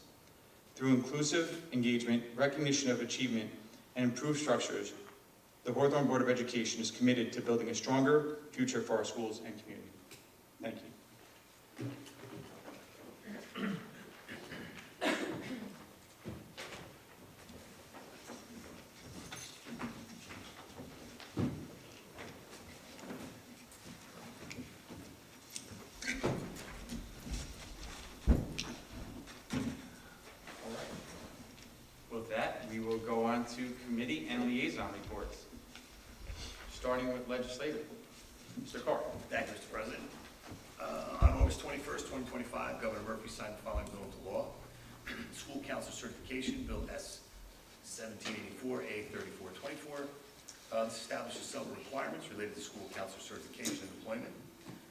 Through inclusive engagement, recognition of achievement, and improved structures, the Hawthorne Board of Education is committed to building a stronger future for our schools and community. Thank you. With that, we will go on to committee and liaison reports, starting with legislative. Mr. Carr. Thank you, Mr. President. On August 21st, 2025, Governor Murphy signed the following bill into law. School Council Certification, Bill S-1784, A3424. This establishes several requirements related to school counselor certification and employment.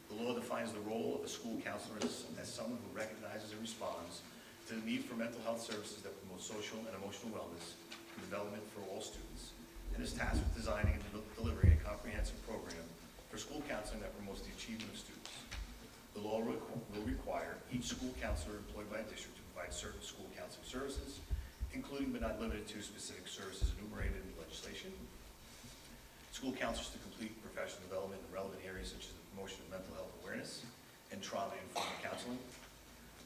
The law defines the role of a school counselor as someone who recognizes and responds to the need for mental health services that promote social and emotional wellness and development for all students, and is tasked with designing and delivering a comprehensive program for school counseling that promotes the achievement of students. The law will require each school counselor employed by a district to provide certain school counseling services, including but not limited to specific services enumerated in the legislation. School counselors to complete professional development in relevant areas such as the promotion of mental health awareness and trauma-informed counseling.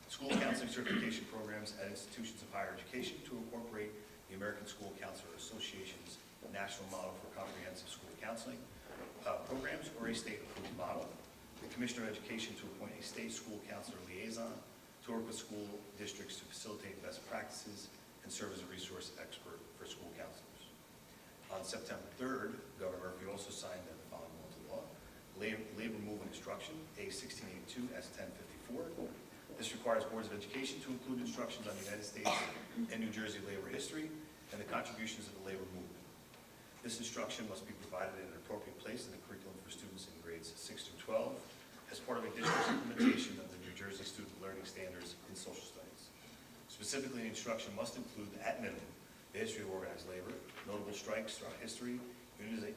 School counseling certification programs at institutions of higher education to incorporate the American School Counselor Association's national model for comprehensive school counseling programs, or a state-approved model. The Commissioner of Education to appoint a state school counselor liaison to work with school districts to facilitate best practices and serve as a resource expert for school counselors. On September 3rd, Governor Murphy also signed the labor movement instruction, A1682, S1054. This requires boards of education to include instructions on the United States and New Jersey labor history and the contributions of the labor movement. This instruction must be provided in an appropriate place in the curriculum for students in grades 6 through 12 as part of a district's implementation of the New Jersey Student Learning Standards in social studies. Specifically, the instruction must include, at minimum, the history of organized labor, notable strikes throughout history,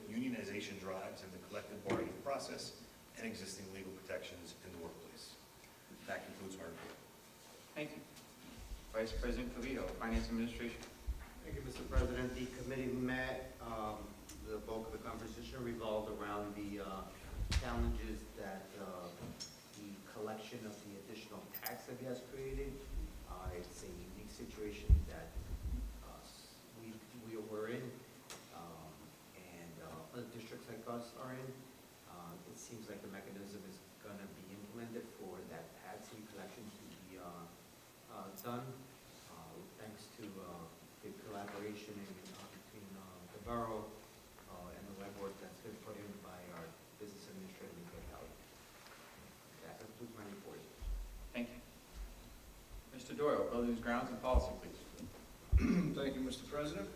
unionization drives, and the collective bargaining process, and existing legal protections in the workplace. That concludes my report. Thank you. Vice President Covito, Finance Administration. Thank you, Mr. President. The committee met, the bulk of the conversation revolved around the challenges that the collection of the additional tax that has created. It's a unique situation that we're in, and other districts like us are in. It seems like the mechanism is going to be implemented for that tax collection to be done, thanks to the collaboration between the borough and the legwork that's been put in by our business administrator and Greg Howard. That concludes my report. Thank you. Mr. Doyle, Buildings, Grounds, and Policy, please. Thank you, Mr. President.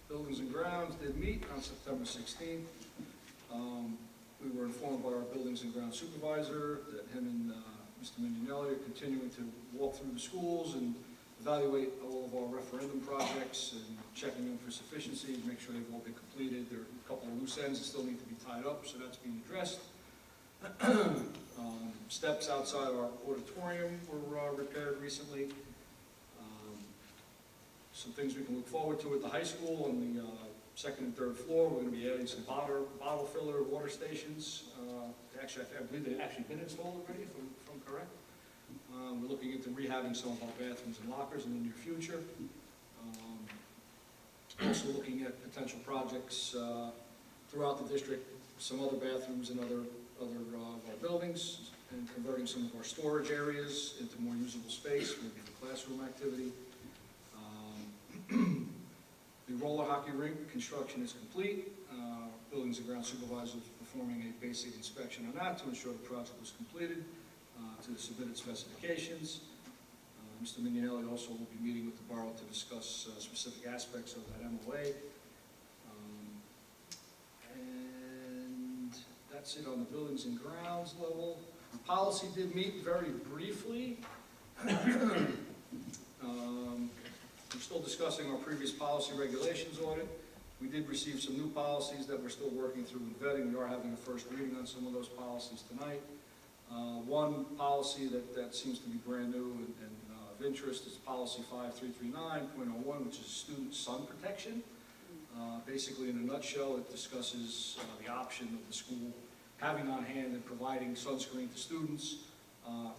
Buildings and Grounds did meet on September 16th. We were informed by our Buildings and Grounds supervisor that him and Mr. Mignonelli are continuing to walk through the schools and evaluate all of our referendum projects and checking them for sufficiency, make sure they've all been completed. There are a couple of loose ends that still need to be tied up, so that's being addressed. Steps outside our auditorium were repaired recently. Some things we can look forward to at the high school on the second and third floor. We're going to be adding some bottle filler water stations. Actually, I believe they've actually been installed already, if I'm correct. We're looking into rehabbing some of our bathrooms and lockers in the near future. Also looking at potential projects throughout the district, some other bathrooms in other of our buildings, and converting some of our storage areas into more usable space, maybe for classroom activity. The roller hockey rink construction is complete. Buildings and Grounds Supervisor is performing a basic inspection on that to ensure the project was completed to the submitted specifications. Mr. Mignonelli also will be meeting with the borough to discuss specific aspects of that MOA. And that's it on the Buildings and Grounds level. Policy did meet very briefly. We're still discussing our previous policy regulations audit. We did receive some new policies that we're still working through and vetting. We are having a first reading on some of those policies tonight. One policy that seems to be brand new and of interest is policy 5339.01, which is student sun protection. Basically, in a nutshell, it discusses the option of the school having on hand and providing sunscreen to students.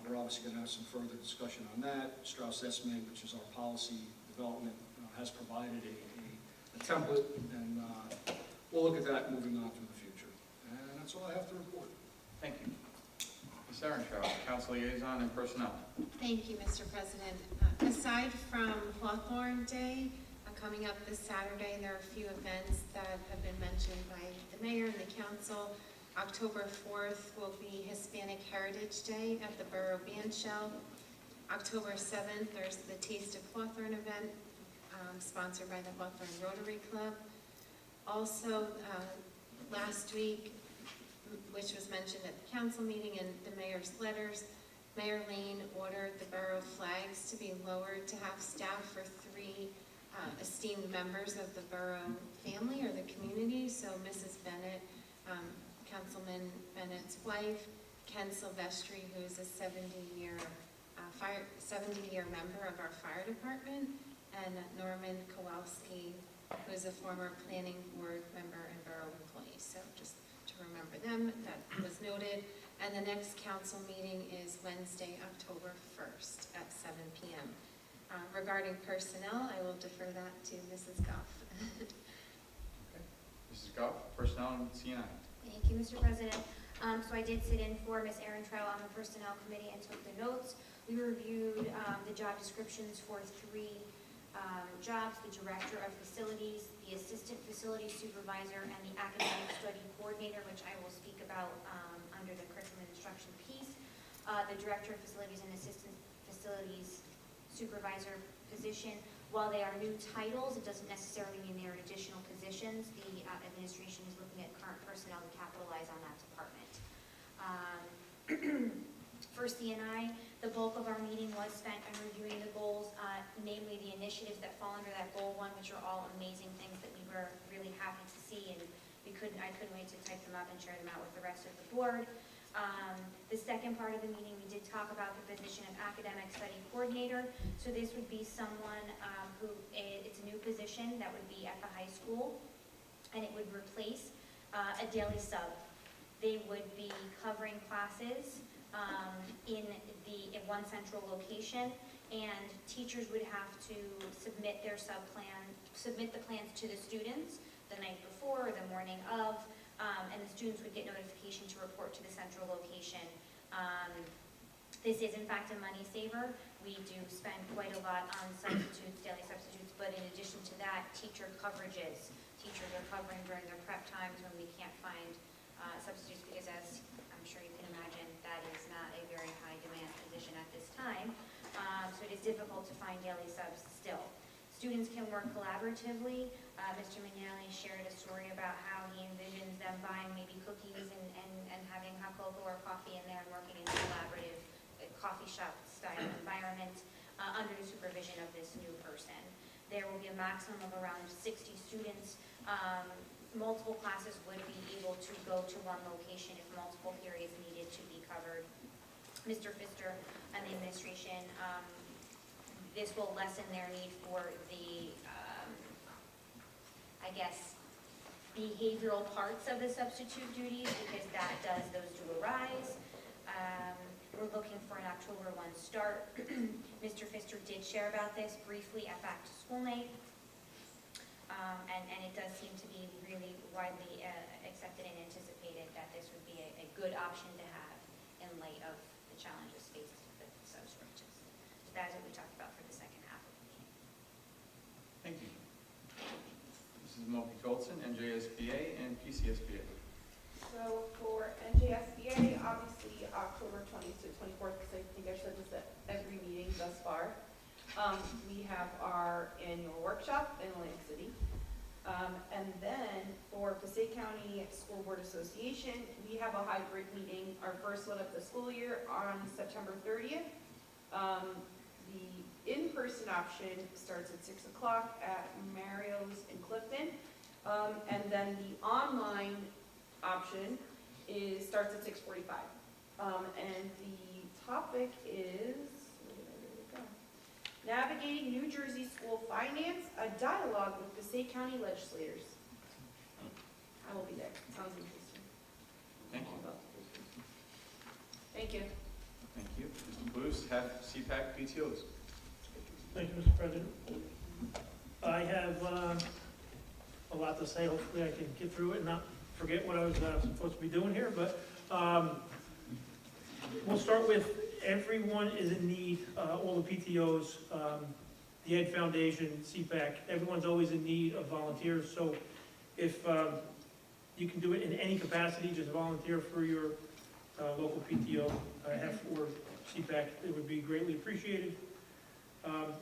We're obviously going to have some further discussion on that. Strauss Esme, which is our policy development, has provided a template, and we'll look at that moving on through the future. And that's all I have to report. Thank you. Ms. Ehrentraut, Council Liaison and Personnel. Thank you, Mr. President. Aside from Hawthorne Day, coming up this Saturday, there are a few events that have been mentioned by the mayor and the council. October 4th will be Hispanic Heritage Day at the Borough Band Shell. October 7th, there's the Taste of Hawthorne event, sponsored by the Hawthorne Rotary Club. Also, last week, which was mentioned at the council meeting and the mayor's letters, Mayor Lane ordered the borough flags to be lowered to have staff for 3 esteemed members of the borough family or the community. So Mrs. Bennett, Councilman Bennett's wife, Ken Silvestri, who is a 70-year member of our fire department, and Norman Kowalski, who is a former planning board member and borough employee. So just to remember them, that was noted. And the next council meeting is Wednesday, October 1st at 7 p.m. Regarding personnel, I will defer that to Mrs. Goff. Okay. Mrs. Goff, Personnel and C&I. Thank you, Mr. President. So I did sit in for Ms. Ehrentraut on the Personnel Committee and took the notes. We reviewed the job descriptions for 3 jobs: the Director of Facilities, the Assistant Facility Supervisor, and the Academic Study Coordinator, which I will speak about on under the curriculum and instruction piece. The Director of Facilities and Assistant Facilities Supervisor position, while they are new titles, it doesn't necessarily mean they are additional positions. The administration is looking at current personnel to capitalize on that department. For CNI, the bulk of our meeting was spent on reviewing the goals, namely the initiatives that fall under that goal one, which are all amazing things that we were really happy to see, and I couldn't wait to type them up and share them out with the rest of the board. The second part of the meeting, we did talk about the position of academic study coordinator. So this would be someone it's a new position that would be at the high school, and it would replace a daily sub. They would be covering classes in one central location, and teachers would have to submit their submit the plans to the students the night before or the morning of, and the students would get notification to report to the central location. This is in fact a money saver. We do spend quite a lot on substitutes, daily substitutes, but in addition to that, teacher coverages. Teachers are covering during their prep times when we can't find substitutes, because as I'm sure you can imagine, that is not a very high demand position at this time. So it is difficult to find daily subs still. Students can work collaboratively. Mr. Mignelli shared a story about how he envisions them buying maybe cookies and having hot cocoa or coffee in there and working in a collaborative coffee shop style environment under the supervision of this new person. There will be a maximum of around 60 students. Multiple classes would be able to go to one location if multiple periods needed to be covered. Mr. Pfister and the administration, this will lessen their need for the, I guess, behavioral parts of the substitute duties, because those do arise. We're looking for an October 1 start. Mr. Pfister did share about this briefly at Back to School Night. And it does seem to be really widely accepted and anticipated that this would be a good option to have in light of the challenges faced with sub shortages. So that is what we talked about for the second half of the meeting. Thank you. Mrs. Mulkey-Goldson, NJSBA and PCSBA. So for NJSBA, obviously October 20th to 24th, because I think I said this at every meeting thus far. We have our annual workshop in Atlantic City. And then for Passaic County School Board Association, we have a hybrid meeting, our first one of the school year, on September 30th. The in-person option starts at 6 o'clock at Mario's in Clifton. And then the online option starts at 6:45. And the topic is, Navigating New Jersey School Finance, a dialogue with Passaic County legislators. I will be there. Sounds interesting. Thank you. Thank you. Thank you. Mr. Blues, have CPAC PTOs. Thank you, Mr. President. I have a lot to say. Hopefully I can get through it and not forget what I was supposed to be doing here, but we'll start with everyone is in need, all the PTOs, the Ed Foundation, CPAC, everyone's always in need of volunteers. So if you can do it in any capacity, just volunteer for your local PTO. I have for CPAC, it would be greatly appreciated.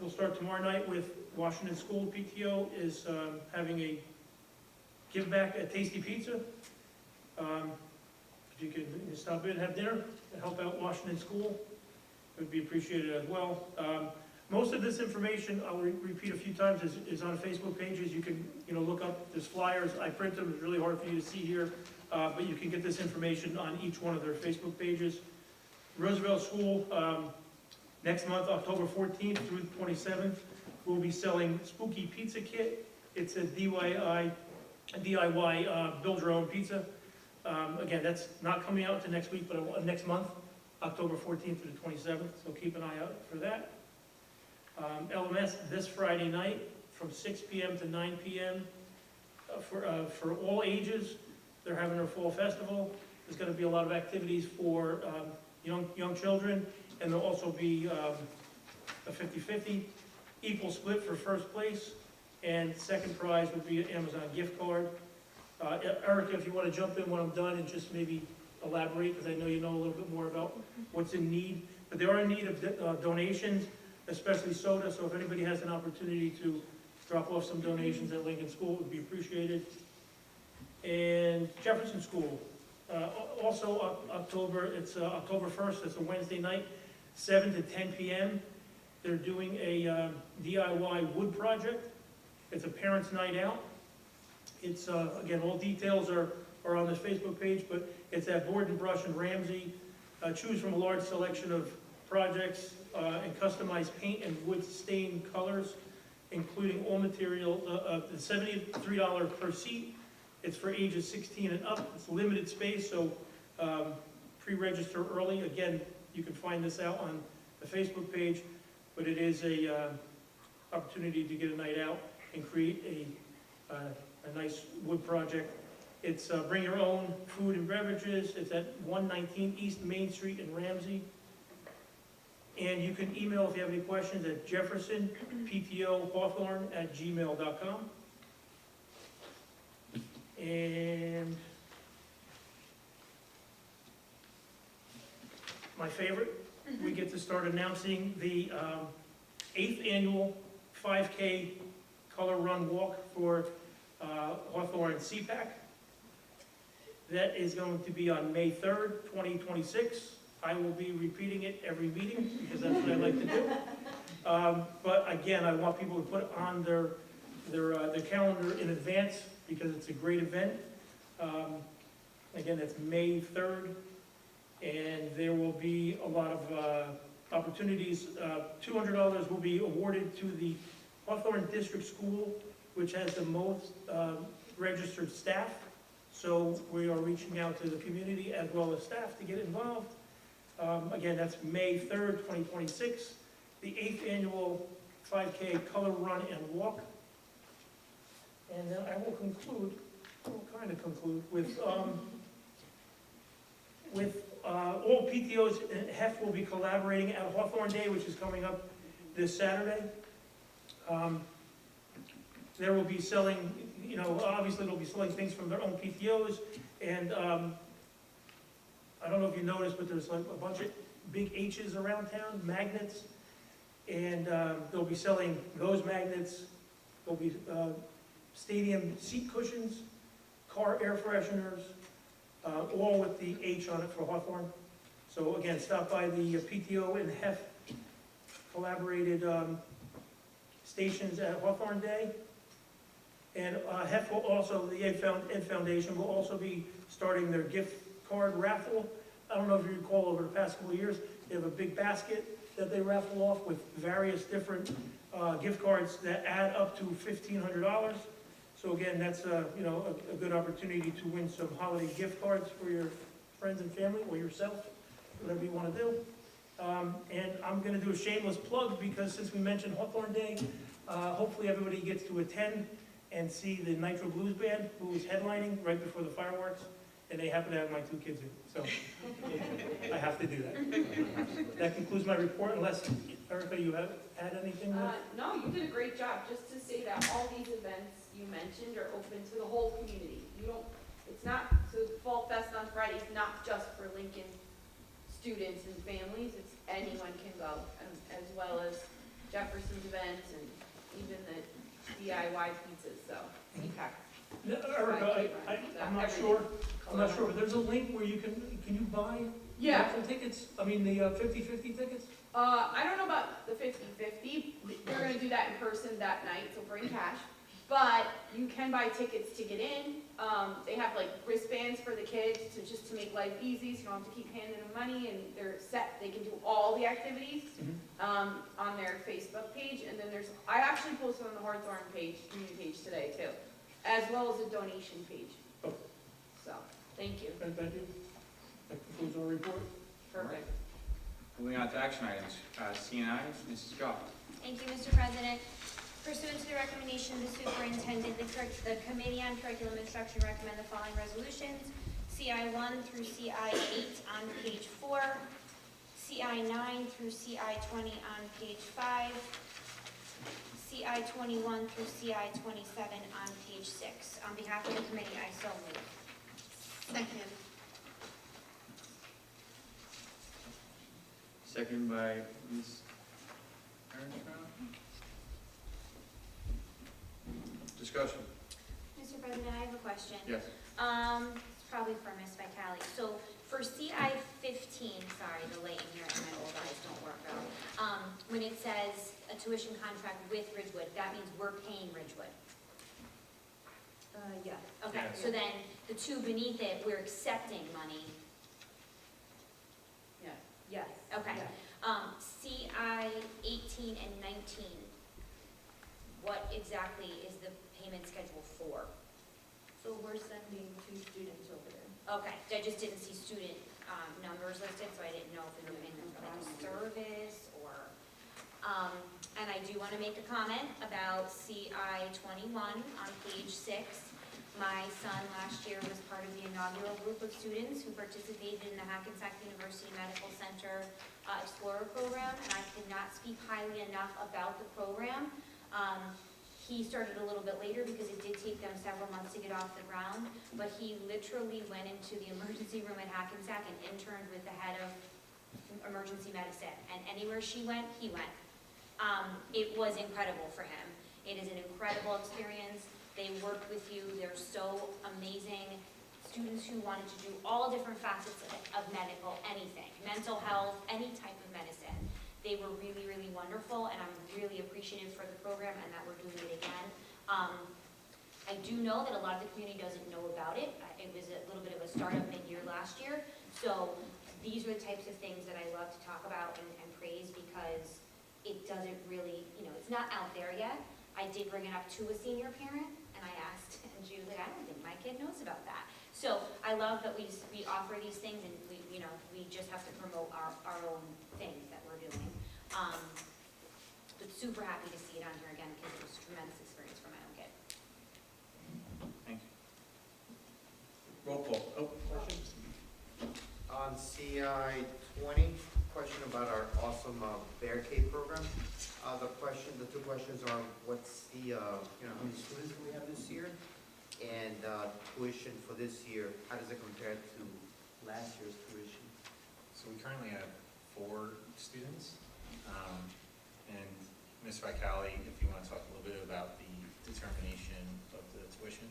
We'll start tomorrow night with Washington School PTO is having a give back at Tasty Pizza. If you can stop in and have dinner to help out Washington School, it would be appreciated as well. Most of this information, I'll repeat a few times, is on Facebook pages. You can look up, there's flyers. I print them, it's really hard for you to see here, but you can get this information on each one of their Facebook pages. Roosevelt School, next month, October 14th through the 27th, we'll be selling Spooky Pizza Kit. It's a DIY build your own pizza. Again, that's not coming out until next week, but next month, October 14th through the 27th, so keep an eye out for that. LMS this Friday night from 6 p.m. to 9 p.m. For all ages. They're having their fall festival. There's going to be a lot of activities for young children, and there'll also be a 50-50 equal split for first place, and second prize would be an Amazon gift card. Erica, if you want to jump in when I'm done and just maybe elaborate, because I know you know a little bit more about what's in need. But they are in need of donations, especially soda, so if anybody has an opportunity to drop off some donations at Lincoln School, it would be appreciated. And Jefferson School, also October 1st, it's a Wednesday night, 7 to 10 p.m. They're doing a DIY wood project. It's a parents' night out. It's, again, all details are on this Facebook page, but it's at Board and Brush and Ramsey. Choose from a large selection of projects and customize paint and wood stain colors, including all material, the $73 per seat. It's for ages 16 and up. It's limited space, so pre-register early. Again, you can find this out on the Facebook page, but it is a opportunity to get a night out and create a nice wood project. It's bring your own food and beverages. It's at 119 East Main Street in Ramsey. And you can email if you have any questions at jeffersonptohawthorne@gmail.com. And my favorite, we get to start announcing the 8th annual 5K color run walk for Hawthorne CPAC. That is going to be on May 3rd, 2026. I will be repeating it every meeting because that's what I like to do. But again, I want people to put on their calendar in advance because it's a great event. Again, that's May 3rd, and there will be a lot of opportunities. $200 will be awarded to the Hawthorne District School, which has the most registered staff. So we are reaching out to the community as well as staff to get involved. Again, that's May 3rd, 2026, the 8th annual 5K color run and walk. And then I will conclude with all PTOs and HEF will be collaborating at Hawthorne Day, which is coming up this Saturday. There will be selling, obviously they'll be selling things from their own PTOs, and I don't know if you noticed, but there's like a bunch of big H's around town, magnets, and they'll be selling those magnets. There'll be stadium seat cushions, car air fresheners, all with the H on it for Hawthorne. So again, stop by the PTO and HEF collaborated stations at Hawthorne Day. And HEF will also, the Ed Foundation will also be starting their gift card raffle. I don't know if you recall, over the past couple of years, they have a big basket that they raffle off with various different gift cards that add up to $1,500. So again, that's a good opportunity to win some holiday gift cards for your friends and family or yourself, whatever you want to do. And I'm going to do a shameless plug because since we mentioned Hawthorne Day, hopefully everybody gets to attend and see the Nitro Blues Band, who is headlining right before the fireworks, and they happen to have my 2 kids in, so I have to do that. That concludes my report, unless, Erica, you have had anything? No, you did a great job. Just to say that all these events you mentioned are open to the whole community. It's not, so the Fall Fest on Friday is not just for Lincoln students and families. It's anyone can go, as well as Jefferson's events and even the DIY pizzas, so CPAC. Erica, I'm not sure, but there's a link where can you buy raffle tickets? I mean, the 50/50 tickets? I don't know about the 50/50. They're gonna do that in person that night, so bring cash. But you can buy tickets to get in. They have like wristbands for the kids just to make life easy, so you don't have to keep handing them money, and they're set. They can do all the activities on their Facebook page, and then I actually posted on the Hawthorne page, community page today too, as well as a donation page. Oh. So, thank you. Thank you. That concludes our report. Perfect. Moving on to action items. C&I, Mrs. Goff. Thank you, Mr. President. Pursuant to the recommendation of the superintendent, the Committee on Curriculum Instruction recommend the following resolutions. CI 1 through CI 8 on page 4, CI 9 through CI 20 on page 5, CI 21 through CI 27 on page 6. On behalf of the committee, I so move. Second. Second by Ms. Aaron. Discussion. Mr. President, I have a question. Yes. It's probably for Ms. Vitale. So for CI 15, sorry, the light in here and my old eyes don't work out. When it says a tuition contract with Ridgewood, that means we're paying Ridgewood. Yeah. Okay, Yes. so then the two beneath it, we're accepting money. Yes. Yes. Okay. Yes. CI 18 and 19, what exactly is the payment schedule for? So we're sending 2 students over there. Okay, I just didn't see student numbers listed, so I didn't know if we were paying them for like a service or, and I do want to make a comment about CI 21 on page 6. My son last year was part of the inaugural group of students who participated in the Hackensack University Medical Center Explorer Program, and I cannot speak highly enough about the program. He started a little bit later because it did take them several months to get off the ground, but he literally went into the emergency room at Hackensack and interned with the head of emergency medicine, and anywhere she went, he went. It was incredible for him. It is an incredible experience. They work with you. They're so amazing. Students who wanted to do all different facets of medical, anything, mental health, any type of medicine. They were really, really wonderful, and I'm really appreciative for the program and that we're doing it again. I do know that a lot of the community doesn't know about it. It was a little bit of a startup mid-year last year. So these are the types of things that I love to talk about and praise because it doesn't really, it's not out there yet. I did bring it up to a senior parent, and I asked, and she was like, I don't think my kid knows about that. So I love that we offer these things, and we just have to promote our own things that we're doing. But super happy to see it on here again because it was a tremendous experience for my own kid. Thank you. Roll call. Oh, questions? On CI 20, question about our awesome Bear Cave program. The 2 questions are, what's the, how many students do we have this year? And tuition for this year, how does it compare to last year's tuition? So we currently have 4 students. And Ms. Vitale, if you want to talk a little bit about the determination of the tuition.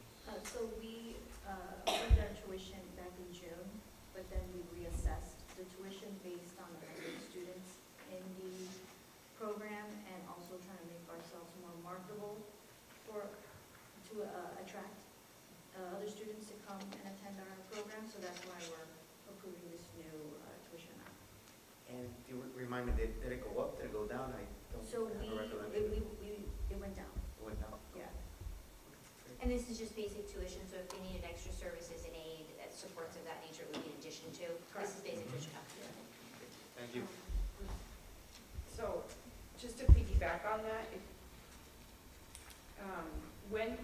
So we earned our tuition back in June, but then we reassessed the tuition based on the number of students in the program and also trying to make ourselves more marketable to attract other students to come and attend our program. So that's why we're approving this new tuition amount. And do you remind me, did it go up, did it go down? I don't So have a recollection. it went down, It went down? yeah. And this is just basic tuition, so if they needed extra services and aid, supports of that nature, it would be in addition to. This is basic tuition. Thank you. So, just to piggyback on that,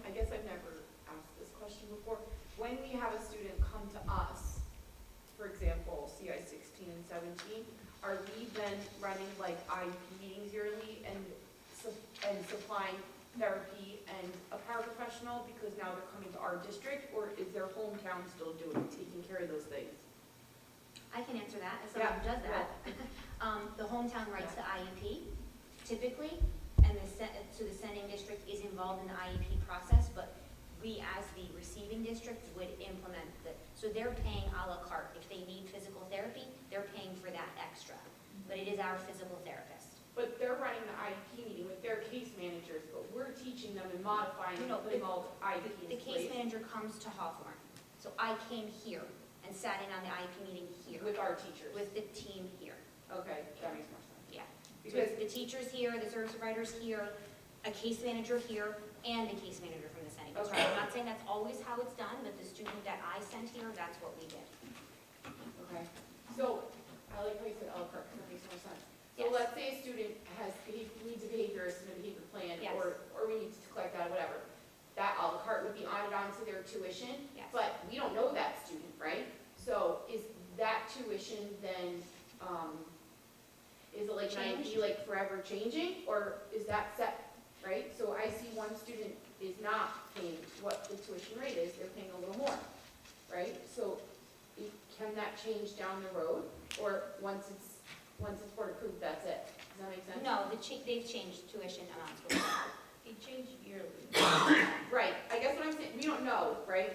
I guess I've never asked this question before, when we have a student come to us, for example, CI 16 and 17, are we then running like IEP meetings yearly and supplying therapy and a paraprofessional because now they're coming to our district, or is their hometown still taking care of those things? I can answer that, as someone who does that. The hometown writes the IEP, typically, and so the sending district is involved in the IEP process, but we, as the receiving district, would implement so they're paying a la carte. If they need physical therapy, they're paying for that extra, but it is our physical therapist. But they're running the IEP meeting with their case managers, but we're teaching them and modifying and putting all the IEP in The place. case manager comes to Hawthorne, so I came here and sat in on the IEP meeting here. With our teachers. With the team here, Okay, that makes more sense. yeah. So Because, it's the teachers here, the service providers here, a case manager here, and a case manager from the Senate district. Okay. I'm not saying that's always how it's done, but the student that I sent here, that's what we did. okay, so, I like how you said a la carte, because that makes more sense. So Yes. let's say a student needs a behaviorist and a behavior plan, Yes. or we need to collect that, whatever. That a la carte would be added onto their tuition, Yes. but we don't know that student, right? So is that tuition then, is it like an Change? IEP, like forever changing, or is that set, right? So I see one student is not paying what the tuition rate is, they're paying a little more, right? So can that change down the road, or once it's once it's board approved, that's it. Does that make sense? No, they've changed tuition amounts. It changed yearly. Right, I guess what I'm saying, we don't know, right?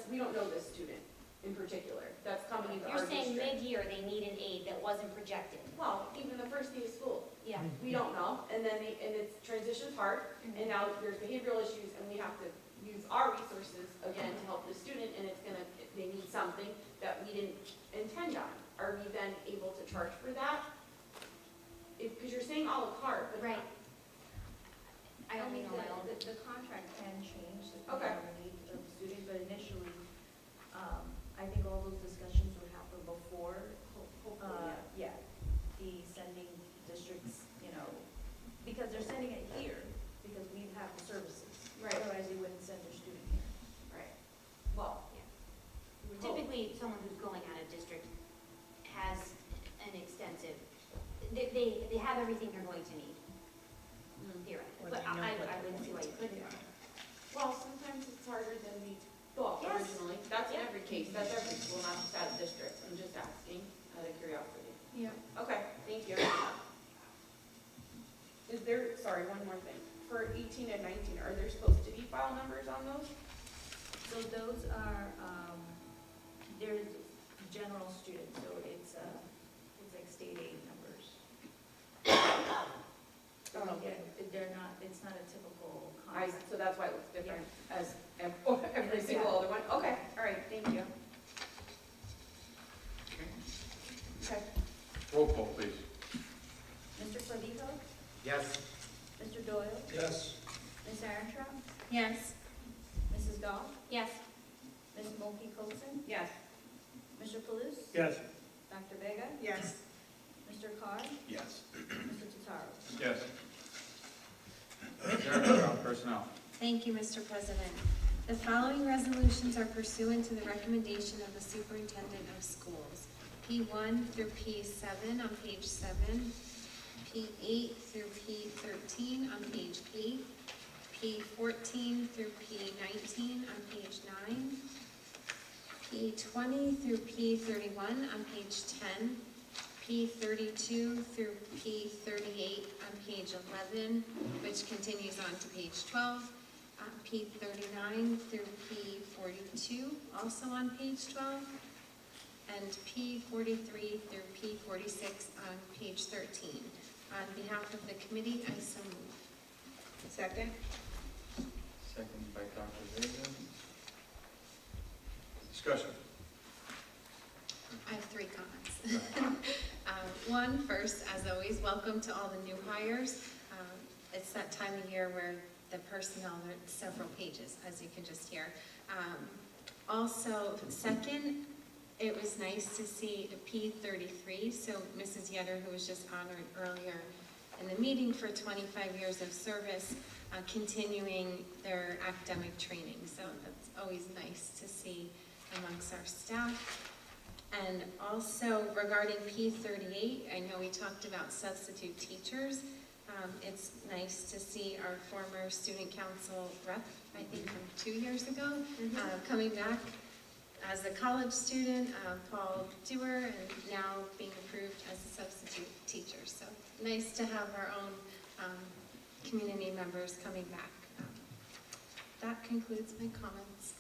We don't know this student in particular, that's coming into our You're district. saying mid-year they need an aide that wasn't projected. Well, even the first day of school, Yeah. we don't know, and then and it's transition's hard, and now there's behavioral issues, and we have to use our resources again to help the student, and they need something that we didn't intend on. Are we then able to charge for that? Because you're saying à la carte, but. Right. I don't mean, know my own. the contract can change depending Okay. on the needs of the student, but initially, I think all those discussions would happen before, Hopefully, yeah, the sending districts, because they're sending it here, because we have the services. Right. Otherwise, they wouldn't send their student here. Right. Well, Yeah. we would hope. Typically, someone who's going out of district has an extensive, they have everything they're going to need here. But I wouldn't see why you couldn't. Well, sometimes it's harder than we thought Yes. originally. That's in Yeah. every case, that's every school, not just out of district. I'm just asking out of curiosity. Yeah. Okay, thank you. Is there, sorry, one more thing. For 18 and 19, are there supposed to be file numbers on those? So those are, there's general students, so it's like state aid numbers. They're not, it's not a typical concept. So that's why it looks different as every single other one? Okay, all right, thank you. Okay. Roll call, please. Mr. Clavijo? Yes. Mr. Doyle? Yes. Ms. Arentraw? Yes. Mrs. Goff? Yes. Ms. Mulkey Coulson? Yes. Mr. Paluce? Yes. Dr. Vega? Yes. Mr. Carr? Yes. Mr. Totaro? Yes. Sarah, about personnel. Thank you, Mr. President. The following resolutions are pursuant to the recommendation of the Superintendent of Schools. P1 through P7 on page 7, P8 through P13 on page 8, P14 through P19 on page 9, P20 through P31 on page 10, P32 through P38 on page 11, which continues on to page 12, P39 through P42, also on page 12, and P43 through P46 on page 13. On behalf of the committee, I so move. Second? Second by Dr. Vega. Discussion. I have 3 comments. One, first, as always, welcome to all the new hires. It's that time of year where the personnel, there are several pages, as you can just hear. Also, second, it was nice to see a P33, so Mrs. Yetter, who was just honored earlier in the meeting for 25 years of service, continuing their academic training. So that's always nice to see amongst our staff. And also regarding P38, I know we talked about substitute teachers. It's nice to see our former student council rep, I think from 2 years ago, coming back as a college student, Paul Dewar, and now being approved as a substitute teacher. So nice to have our own community members coming back. That concludes my comments.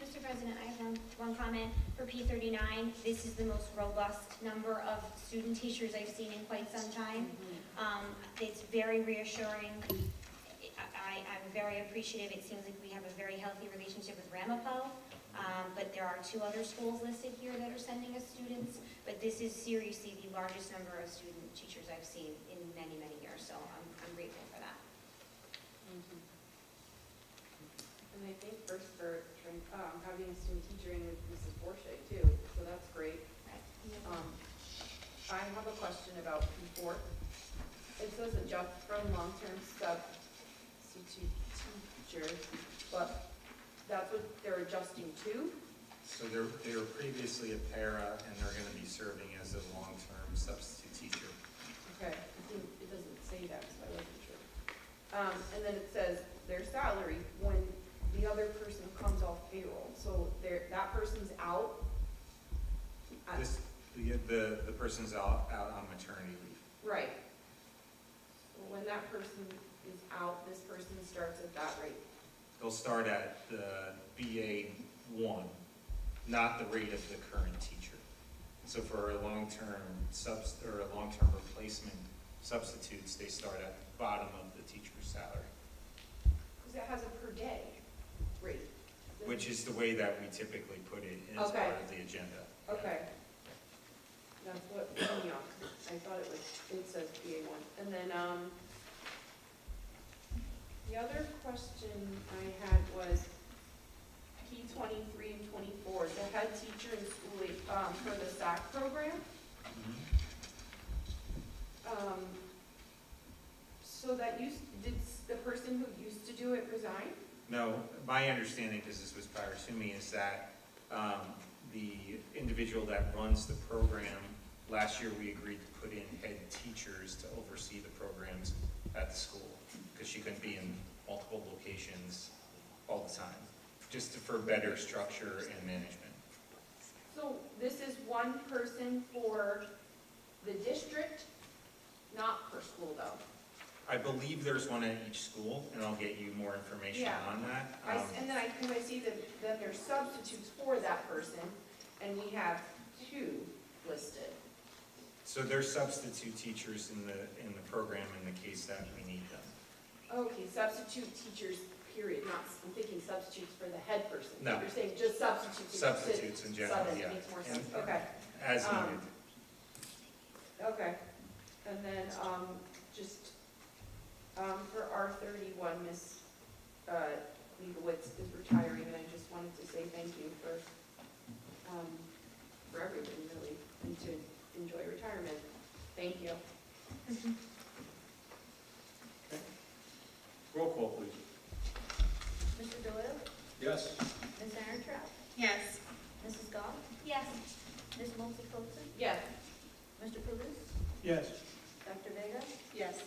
Mr. President, I have one comment for P39. This is the most robust number of student teachers I've seen in quite some time. It's very reassuring. I'm very appreciative. It seems like we have a very healthy relationship with Ramapo, but there are 2 other schools listed here that are sending us students. But this is seriously the largest number of student teachers I've seen in many, many years, so I'm grateful for that. And I think first for having a student teacher in with Mrs. Borche too, so that's great. I have a question about P4. It says adjust from long-term substitute teacher, but that's what they're adjusting to? So they were previously a para, and they're going to be serving as a long-term substitute teacher. Okay, it doesn't say that, so I wasn't sure. And then it says their salary when the other person comes off payroll, so that person's out. The person's out on maternity leave. Right. So when that person is out, this person starts at that rate. They'll start at the BA1, not the rate of the current teacher. So for a long-term replacement substitutes, they start at the bottom of the teacher's salary, Because it has a per day rate. which is the way that we typically put it as Okay. part of the agenda. Okay. That's what threw me off. I thought it says BA1. And then, the other question I had was P23 and 24, the head teacher in school aid, for the SAC program. So that did the person who used to do it resign? No, my understanding, because this was prior to me, is that the individual that runs the program, last year we agreed to put in head teachers to oversee the programs at the school, because she couldn't be in multiple locations all the time, just for better structure and management. So this is one person for the district, not per school though? I believe there's one at each school, and I'll get you more information Yeah. on that. And then I see that there's substitutes for that person, and we have 2 listed. So there's substitute teachers in the program in the case that we need them. Okay, substitute teachers, period, not, I'm thinking substitutes for the head person. No. You're saying just substitutes. Substitutes in general, Subs yeah. makes more And- sense, okay, As needed. okay. And then, just, for R31, Miss Leibowitz is retiring, and I just wanted to say thank you for everything, really, and to enjoy retirement. Thank you. Roll call, please. Mr. Doyle? Yes. Ms. Aaron Trout? Yes. Mrs. Goff? Yes. Ms. Mosley Coulson? Yes. Mr. Pelus? Yes. Dr. Vega? Yes.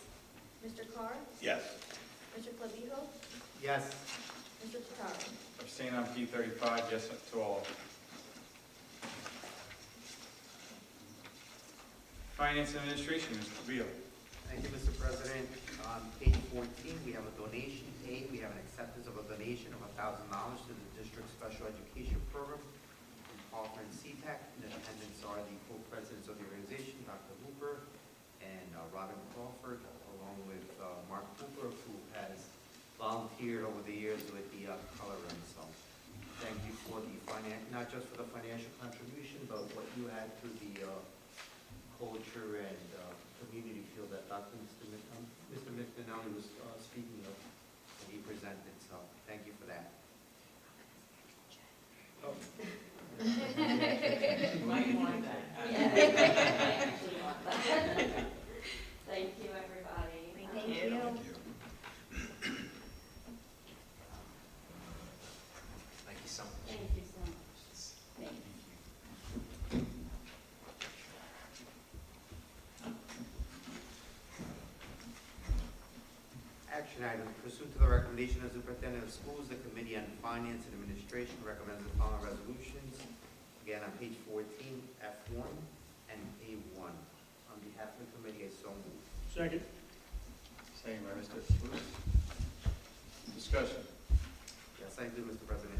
Mr. Carr? Yes. Mr. Clavijo? Yes. Mr. Tataro? Abstain on P35, yes to all. Finance and Administration, Mr. Beal. Thank you, Mr. President. On page 14, we have a donation paid. We have an acceptance of a donation of $1,000 to the district special education program from Hawthorne CTAC. In attendance are the co-presidents of the organization, Dr. Hooper and Robin Crawford, along with Mark Hooper, who has volunteered over the years with the color run. So thank you for the not just for the financial contribution, but what you had through the culture and community feel that Dr. Mr. McDonnell was speaking of when he presented. So thank you for that. Might want that. Thank you, everybody. Thank you. Thank you so much. Thank you so much. Thank you. Action item, pursuant to the recommendation of the superintendent of schools, the Committee on Finance and Administration recommends the following resolutions. Again, on page 14, F1 and A1. On behalf of the committee, I so move. Second. Second by Mr. Pelus. Discussion. Yes, I do, Mr. President.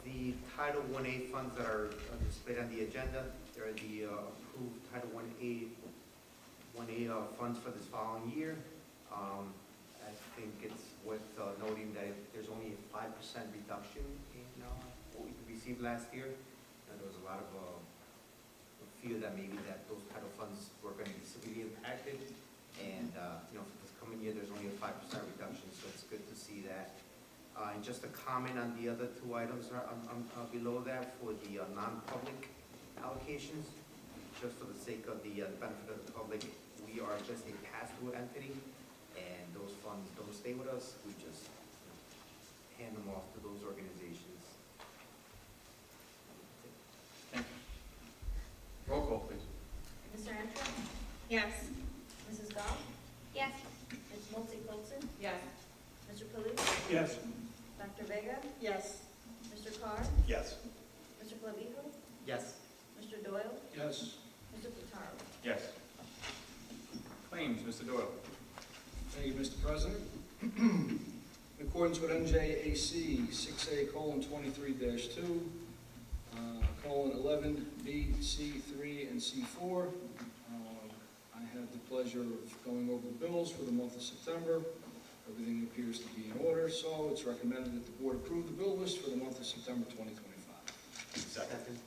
The Title 1A funds that are displayed on the agenda, they're the approved Title 1A funds for this following year. I think it's worth noting that there's only a 5% reduction in what we received last year. And there was a lot of fear that maybe that those title funds were going to be severely impacted. And, for this coming year, there's only a 5% reduction, so it's good to see that. And just a comment on the other 2 items below that for the non-public allocations, just for the sake of the benefit of the public, we are just a pass-through entity, and those funds don't stay with us. We just hand them off to those organizations. Thank you. Roll call, please. Ms. Aaron Trout? Yes. Mrs. Goff? Yes. Ms. Mosley Coulson? Yes. Mr. Pelus? Yes. Dr. Vega? Yes. Mr. Carr? Yes. Mr. Clavijo? Yes. Mr. Doyle? Yes. Mr. Notaro? Yes. Claims, Mr. Doyle. Thank you, Mr. President. In accordance with NJAC 6A:23-2, :11, B, C, 3, and C4, I had the pleasure of going over the bills for the month of September. Everything appears to be in order, so it's recommended that the board approve the bill list for the month of September 2025. Second.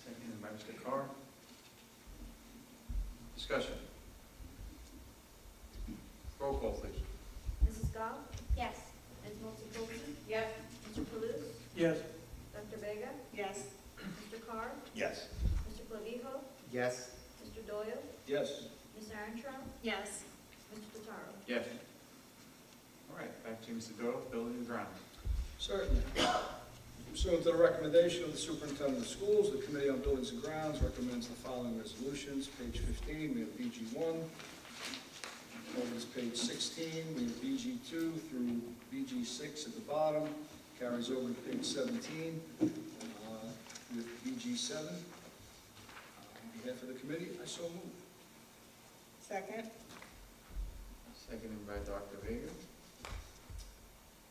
Seconded by Mr. Carr. Discussion. Roll call, please. Mrs. Gall? Yes. Ms. Multiculti? Yes. Mr. Paluce? Yes. Dr. Vega? Yes. Mr. Carr? Yes. Mr. Clavijo? Yes. Mr. Doyle? Yes. Ms. Aaron Yes. Mr. Notaro? Yes. All right, back to you, Mr. Doyle, building and grounds. Certainly. Pursuant to the recommendation of the superintendent of schools, the Committee on Buildings and Grounds recommends the following resolutions. Page 15, we have BG1. Over this page 16, we have BG2 through BG6 at the bottom. Carries over to page 17 with BG7. On behalf of the committee, I so move. Second. Seconded by Dr. Vega.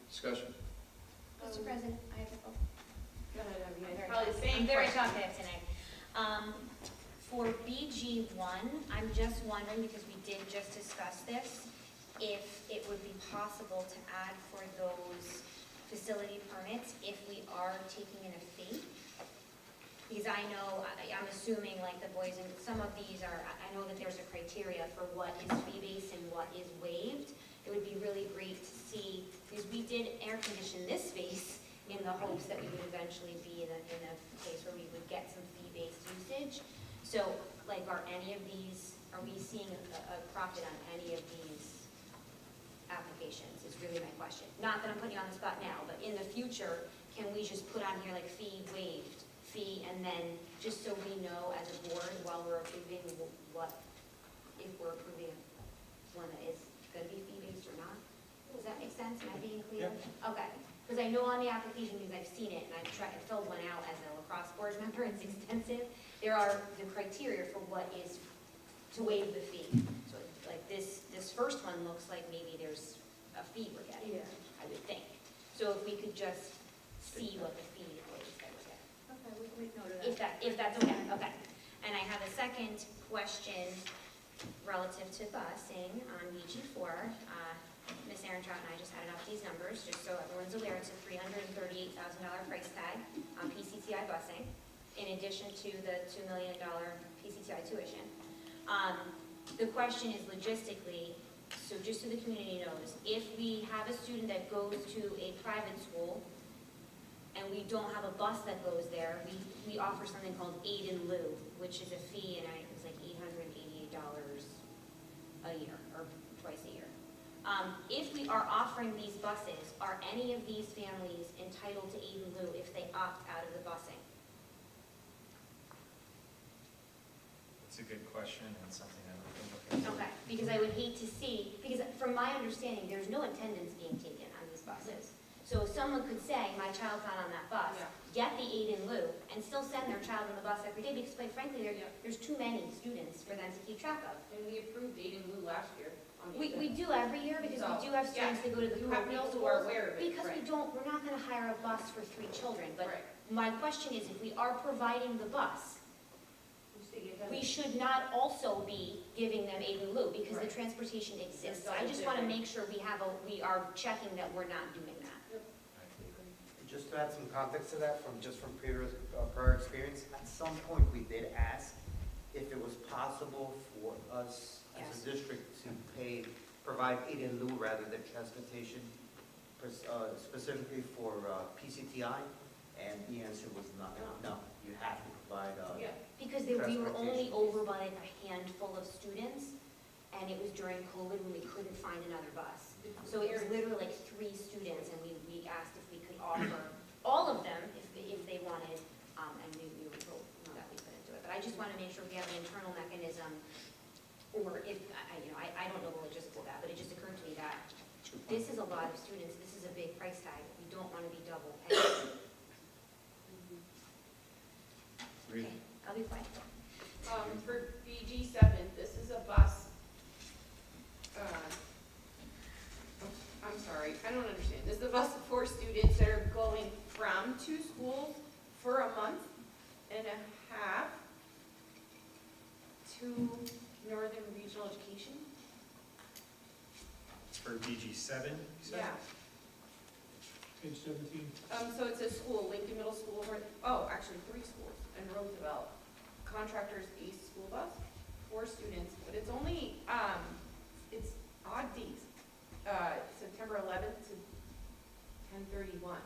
Discussion. Mr. President, I have, Go ahead, Abby. Very Probably the talkative. same I'm very question. talkative tonight. For BG1, I'm just wondering, because we did just discuss this, if it would be possible to add for those facility permits if we are taking in a fee? Because I know, I'm assuming like the boys, and some of these are, I know that there's a criteria for what is fee-based and what is waived. It would be really great to see, because we did air condition this space in the hopes that we would eventually be in a place where we would get some fee-based usage. So, like, are any of these, are we seeing a profit on any of these applications, is really my question. Not that I'm putting you on the spot now, but in the future, can we just put on here like fee waived, fee, and then, just so we know as a board, while we're approving what, if we're approving one that is gonna be fee-based or not? Does that make sense? Am I being clear? Okay, because I know on the application, because I've seen it, and I've tried, I filled one out as a lacrosse board member, it's extensive. There are the criteria for what is to waive the fee. So like this first one looks like maybe there's a fee we're getting, I would think. So if we could just see what the fee is that we're getting. Okay, we can make note of that. If that's okay, okay. And I have a second question relative to busing on BG4. Ms. Aaron Trout and I just added up these numbers, just so everyone's aware, it's a $338,000 price tag on PCTI busing, in addition to the $2 million PCTI tuition. The question is logistically, so just so the community knows, if we have a student that goes to a private school and we don't have a bus that goes there, we offer something called aid in lieu, which is a fee, and it was like $888 a year, or twice a year. If we are offering these buses, are any of these families entitled to aid in lieu if they opt out of the busing? It's a good question and something that we can look into. Okay, because I would hate to see, because from my understanding, there's no attendance being taken on these buses. So if someone could say, my child's not on that bus, get the aid in lieu, and still send their child on the bus every day, because quite frankly, there's too many students for them to keep track of. And we approved aid in lieu last year. We do every year, because we do have students that go to the We parochial also are schools. aware of it. Because we're not gonna hire a bus for 3 children, but Right. my question is, if we are providing the bus, we should not also be giving them aid in lieu, because the Right. transportation exists. It's I just wanna different. make sure we are checking that we're not doing that. Just to add some context to that, from previous, prior experience, at some point we did ask if it was possible for us as a district to provide aid in lieu rather than transportation, specifically for PCTI, and the answer was no, you have to provide, Because we were only Transportation. over by like a handful of students, and it was during COVID when we couldn't find another bus. So it was literally like 3 students, and we asked if we could offer all of them if they wanted, and we were told that we couldn't do it. But I just want to make sure we have an internal mechanism, or if, I don't know the logistics of that, but it just occurred to me that this is a lot of students, this is a big price tag, we don't want to be double paying. Agreed. Okay, I'll be fine. For BG7, this is a bus, I'm sorry, I don't understand. This is a bus for students that are going from two schools for a month and a half to Northern Regional Education. For BG7, you said? Yeah. Page 17. So it's a school, Lincoln Middle School, actually 3 schools in Roosevelt. Contractors Ace School Bus, 4 students, but it's only, it's odd days. September 11th to 10/31.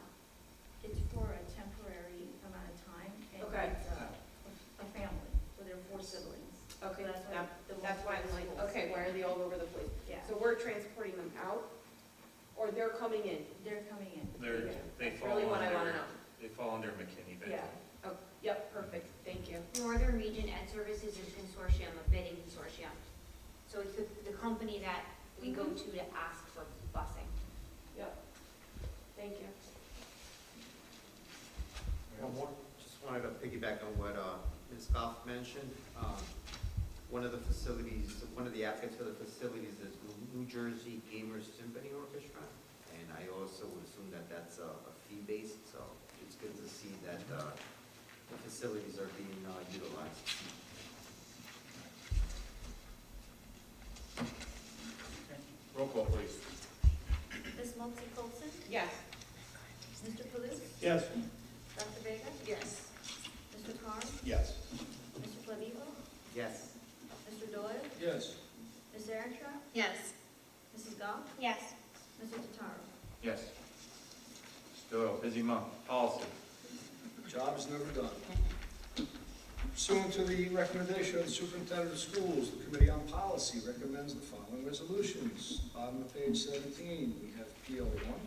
It's for a temporary amount of time, and Okay. it's a family, so there are 4 siblings. Okay, So that's why the that's why I'm like, schools. okay, why are they all over the place? Yeah, So we're transporting them out, or they're coming in? they're coming in. They That's fall really what I wanna under, know. they fall under McKinney, but Yeah, oh, yep, perfect, thank you. Northern Region Ed Services is a consortium, a bidding consortium. So it's the company that we go to ask for busing. Yep, thank you. One more. Just wanted to piggyback on what Ms. Goff mentioned. One of the facilities, one of the applicants for the facilities is New Jersey Gamers Symphony Orchestra. And I also would assume that that's a fee-based, so it's good to see that the facilities are being utilized. Roll call, please. Ms. Montse Colson, Yes. Mr. Palusa, Yes. Dr. Vega, Yes. Mr. Carr, Yes. Mr. Clavijo, Yes. Mr. Doyle, Yes. Ms. Arontraut, Yes. Mrs. Goff, Yes. Mr. Tataro. Yes. Still a busy month. Policy. Job is never done. Pursuant to the recommendation of the superintendent of schools, the Committee on Policy recommends the following resolutions. Bottom of page 17, we have PO1.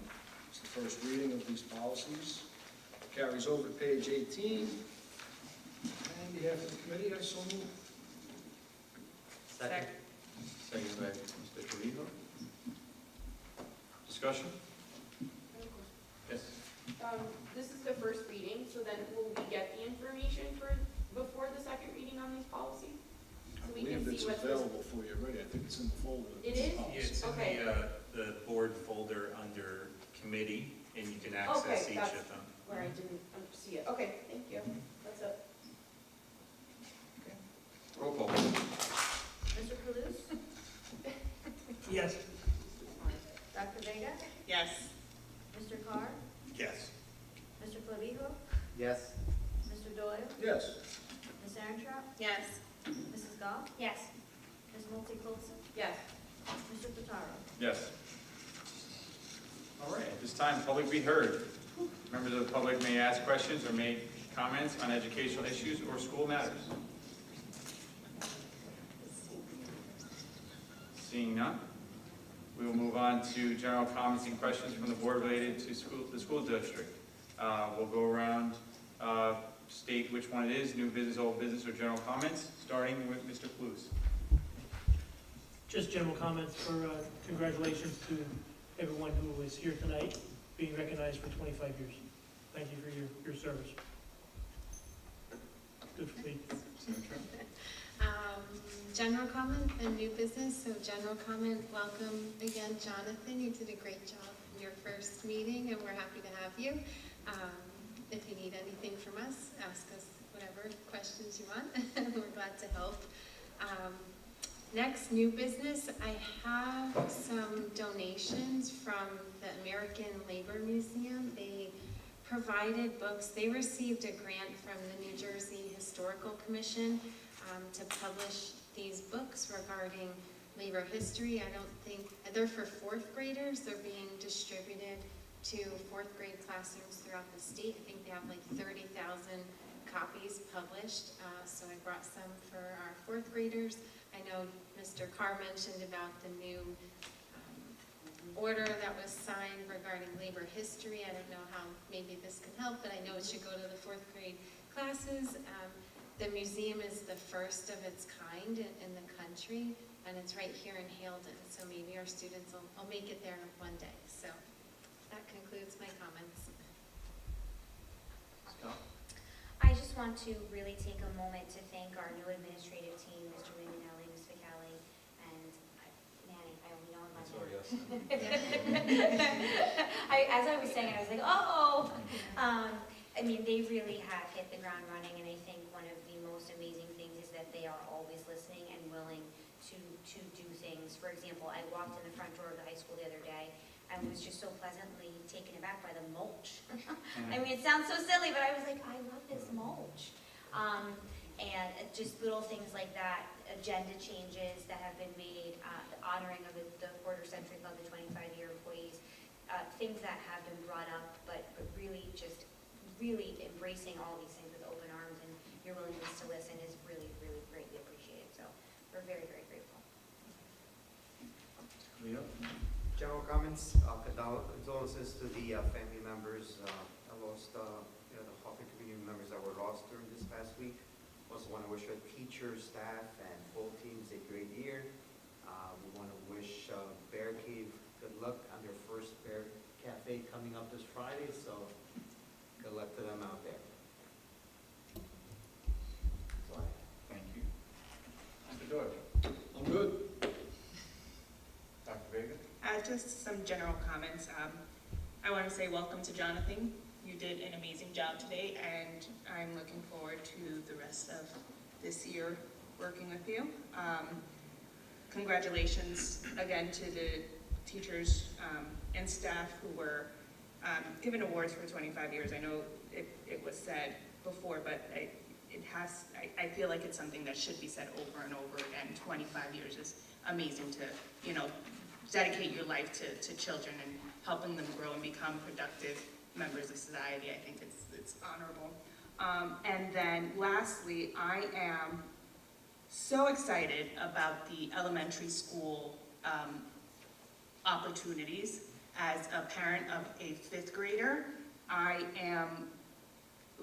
It's the first reading of these policies. Carries over to page 18. On behalf of the committee, I so move. Second. Second by Mr. Trevino. Discussion? Yes. This is the first reading, so then will we get the information before the second reading on these policies? I So we believe can it's see what's. available for you already. I think it's in the folder. It is? Yeah, it's in Okay. the board folder under committee, and you can Okay, access each that's- of them. Where I didn't see it. Okay, thank you. That's it. Roll call. Mr. Palusa, Yes. Dr. Vega, Yes. Mr. Carr, Yes. Mr. Clavijo, Yes. Mr. Doyle, Yes. Ms. Arontraut, Yes. Mrs. Goff, Yes. Ms. Montse Colson, Yes. Mr. Tataro. Yes. All right, at this time, public be heard. Members of the public may ask questions or make comments on educational issues or school matters. Seeing none, we will move on to general comments and questions from the board related to the school district. We'll go around, state which one it is, new business, old business, or general comments, starting with Mr. Plus. Just general comments for congratulations to everyone who was here tonight, being recognized for 25 years. Thank you for your service. Good for me. General comment and new business. So general comment, welcome again, Jonathan. You did a great job in your first meeting, and we're happy to have you. If you need anything from us, ask us whatever questions you want. We're glad to help. Next, new business. I have some donations from the American Labor Museum. They provided books. They received a grant from the New Jersey Historical Commission to publish these books regarding labor history. I don't think, they're for 4th graders. They're being distributed to 4th grade classrooms throughout the state. I think they have like 30,000 copies published. So I brought some for our 4th graders. I know Mr. Carr mentioned about the new order that was signed regarding labor history. I don't know how maybe this can help, but I know it should go to the 4th grade classes. The museum is the first of its kind in the country, and it's right here in Haledon, so maybe our students will make it there one day. So that concludes my comments. Scott? I just just want to really take a moment to thank our new administrative team, Mr. Mignelli, Ms. Vicali, and Manny, I only know him by name. As I was saying it, I was like, oh. I mean, they really have hit the ground running, and I think one of the most amazing things is that they are always listening and willing to do things. For example, I walked in the front door of the high school the other day and was just so pleasantly taken aback by the mulch. I mean, it sounds so silly, but I was like, I love this mulch. And just little things like that, agenda changes that have been made, the honoring of the quarter century club, the 25-year employees, things that have been brought up, but really just really embracing all these things with open arms, and your willingness to listen is really, really greatly appreciated. So we're very, very grateful. Leo? General comments, condolences to the family members. I lost, the Hawthorne community members that were lost during this past week. Also want to wish our teachers, staff, and full teams a great year. We want to wish Bear Cave good luck on their first Bear Cafe coming up this Friday, so good luck to them out there. That's all I have. Thank you. Mr. George? I'm good. Dr. Vega? Just some general comments. I want to say welcome to Jonathan. You did an amazing job today, and I'm looking forward to the rest of this year working with you. Congratulations again to the teachers and staff who were given awards for 25 years. I know it was said before, but I feel like it's something that should be said over and over again. 25 years is amazing to, dedicate your life to children and helping them grow and become productive members of society. I think it's honorable. And then lastly, I am so excited about the elementary school opportunities. As a parent of a 5th grader, I am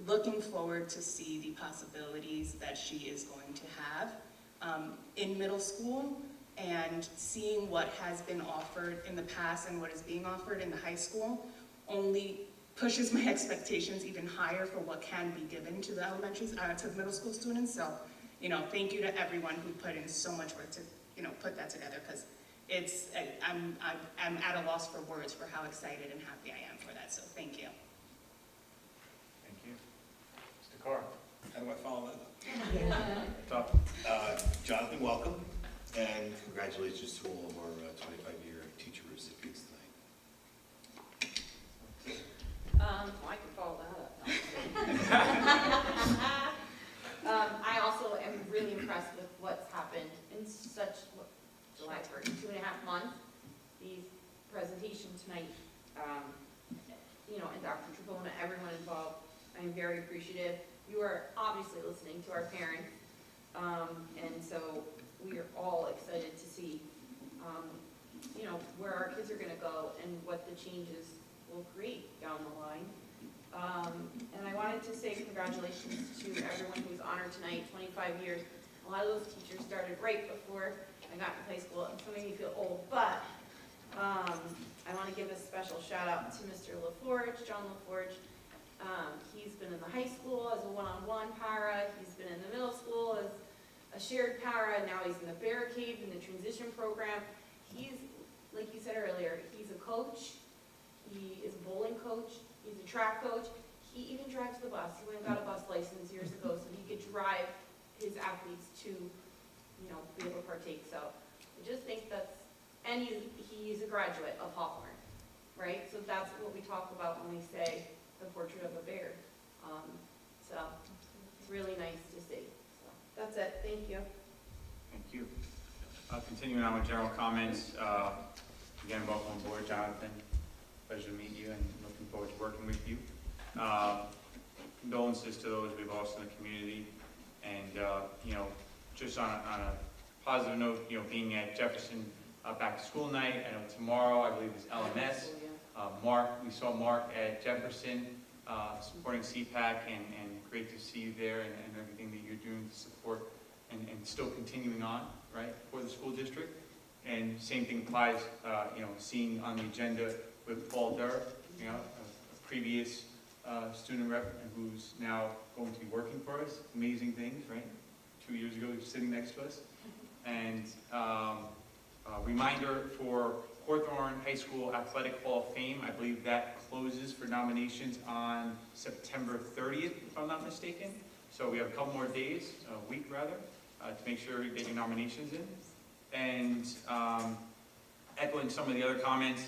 looking forward to see the possibilities that she is going to have in middle school, and seeing what has been offered in the past and what is being offered in the high school only pushes my expectations even higher for what can be given to the to the middle school students. So, thank you to everyone who put in so much work to, put that together, because I'm at a loss for words for how excited and happy I am for that. So thank you. Thank you. Mr. Carr? How do I follow that up? Top. Jonathan, welcome, and congratulations to all of our 25-year teacher recipients tonight. I can follow that up. I also am really impressed with what's happened in July 1st, 2.5 months. The presentation tonight, and Dr. Tripona, everyone involved, I am very appreciative. You are obviously listening to our parents, and so we are all excited to see, where our kids are going to go and what the changes will create down the line. And I wanted to say congratulations to everyone who's honored tonight, 25 years. A lot of those teachers started right before I got to high school, and some of me feel old, but I want to give a special shout out to Mr. LaForge, John LaForge. He's been in the high school as a one-on-one para, he's been in the middle school as a shared para, and now he's in the Bear Cave in the transition program. He's, like you said earlier, he's a coach, he is a bowling coach, he's a track coach, he even drives the bus. He went and got a bus license years ago so he could drive his athletes to, be able to partake. So I just think and he's a graduate of Hawthorne, right? So that's what we talk about when we say the portrait of a bear. So it's really nice to see. So that's it. Thank you. Thank you. Continuing on with general comments, again, welcome aboard, Jonathan. Pleasure to meet you and looking forward to working with you. Condolences to those we've lost in the community, and just on a positive note, being at Jefferson back to school night. I know tomorrow, I believe, is LMS. We saw Mark at Jefferson supporting CPAC, and great to see you there and everything that you're doing to support and still continuing on, right, for the school district. And same thing applies, seeing on the agenda with Paul Durr, a previous student rep who's now going to be working for us. Amazing things, right? 2 years ago, he was sitting next to us. And a reminder for Hawthorne High School Athletic Hall of Fame. I believe that closes for nominations on September 30th, if I'm not mistaken. So we have a couple more days, a week rather, to make sure we get your nominations in. And echoing some of the other comments,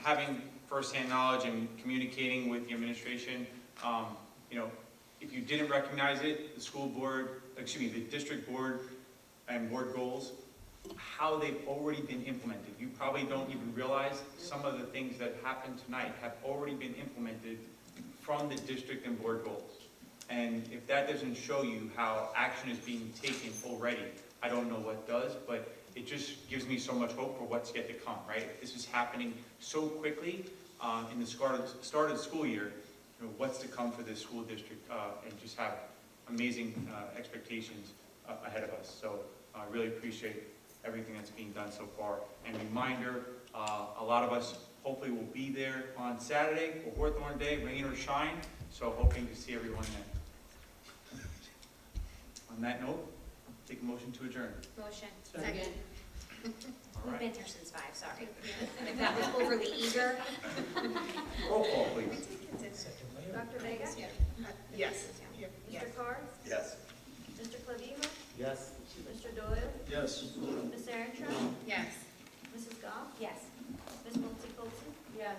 having firsthand knowledge and communicating with the administration, if you didn't recognize it, the district board and board goals, how they've already been implemented. You probably don't even realize some of the things that happened tonight have already been implemented from the district and board goals. And if that doesn't show you how action is being taken already, I don't know what does, but it just gives me so much hope for what's yet to come, right? This is happening so quickly in the start of the school year, what's to come for this school district, and just have amazing expectations ahead of us. So I really appreciate everything that's being done so far. And reminder, a lot of us hopefully will be there on Saturday for Hawthorne Day, rain or shine, so hoping to see everyone then. On that note, take a motion to adjourn. Motion. Second. All We've right. been here since 5, sorry. If that was overly eager. Roll call, please. Dr. Vega? Yes. Mr. Carr? Yes. Mr. Clavima? Yes. Mr. Doyle? Yes. Ms. Erentraut? Yes. Mrs. Goff? Yes. Ms. Montse Colson? Yes.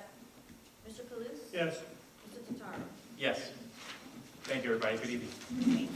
Mr. Kalous? Yes. Mr. Totaro? Yes. Thank you, everybody. Good evening.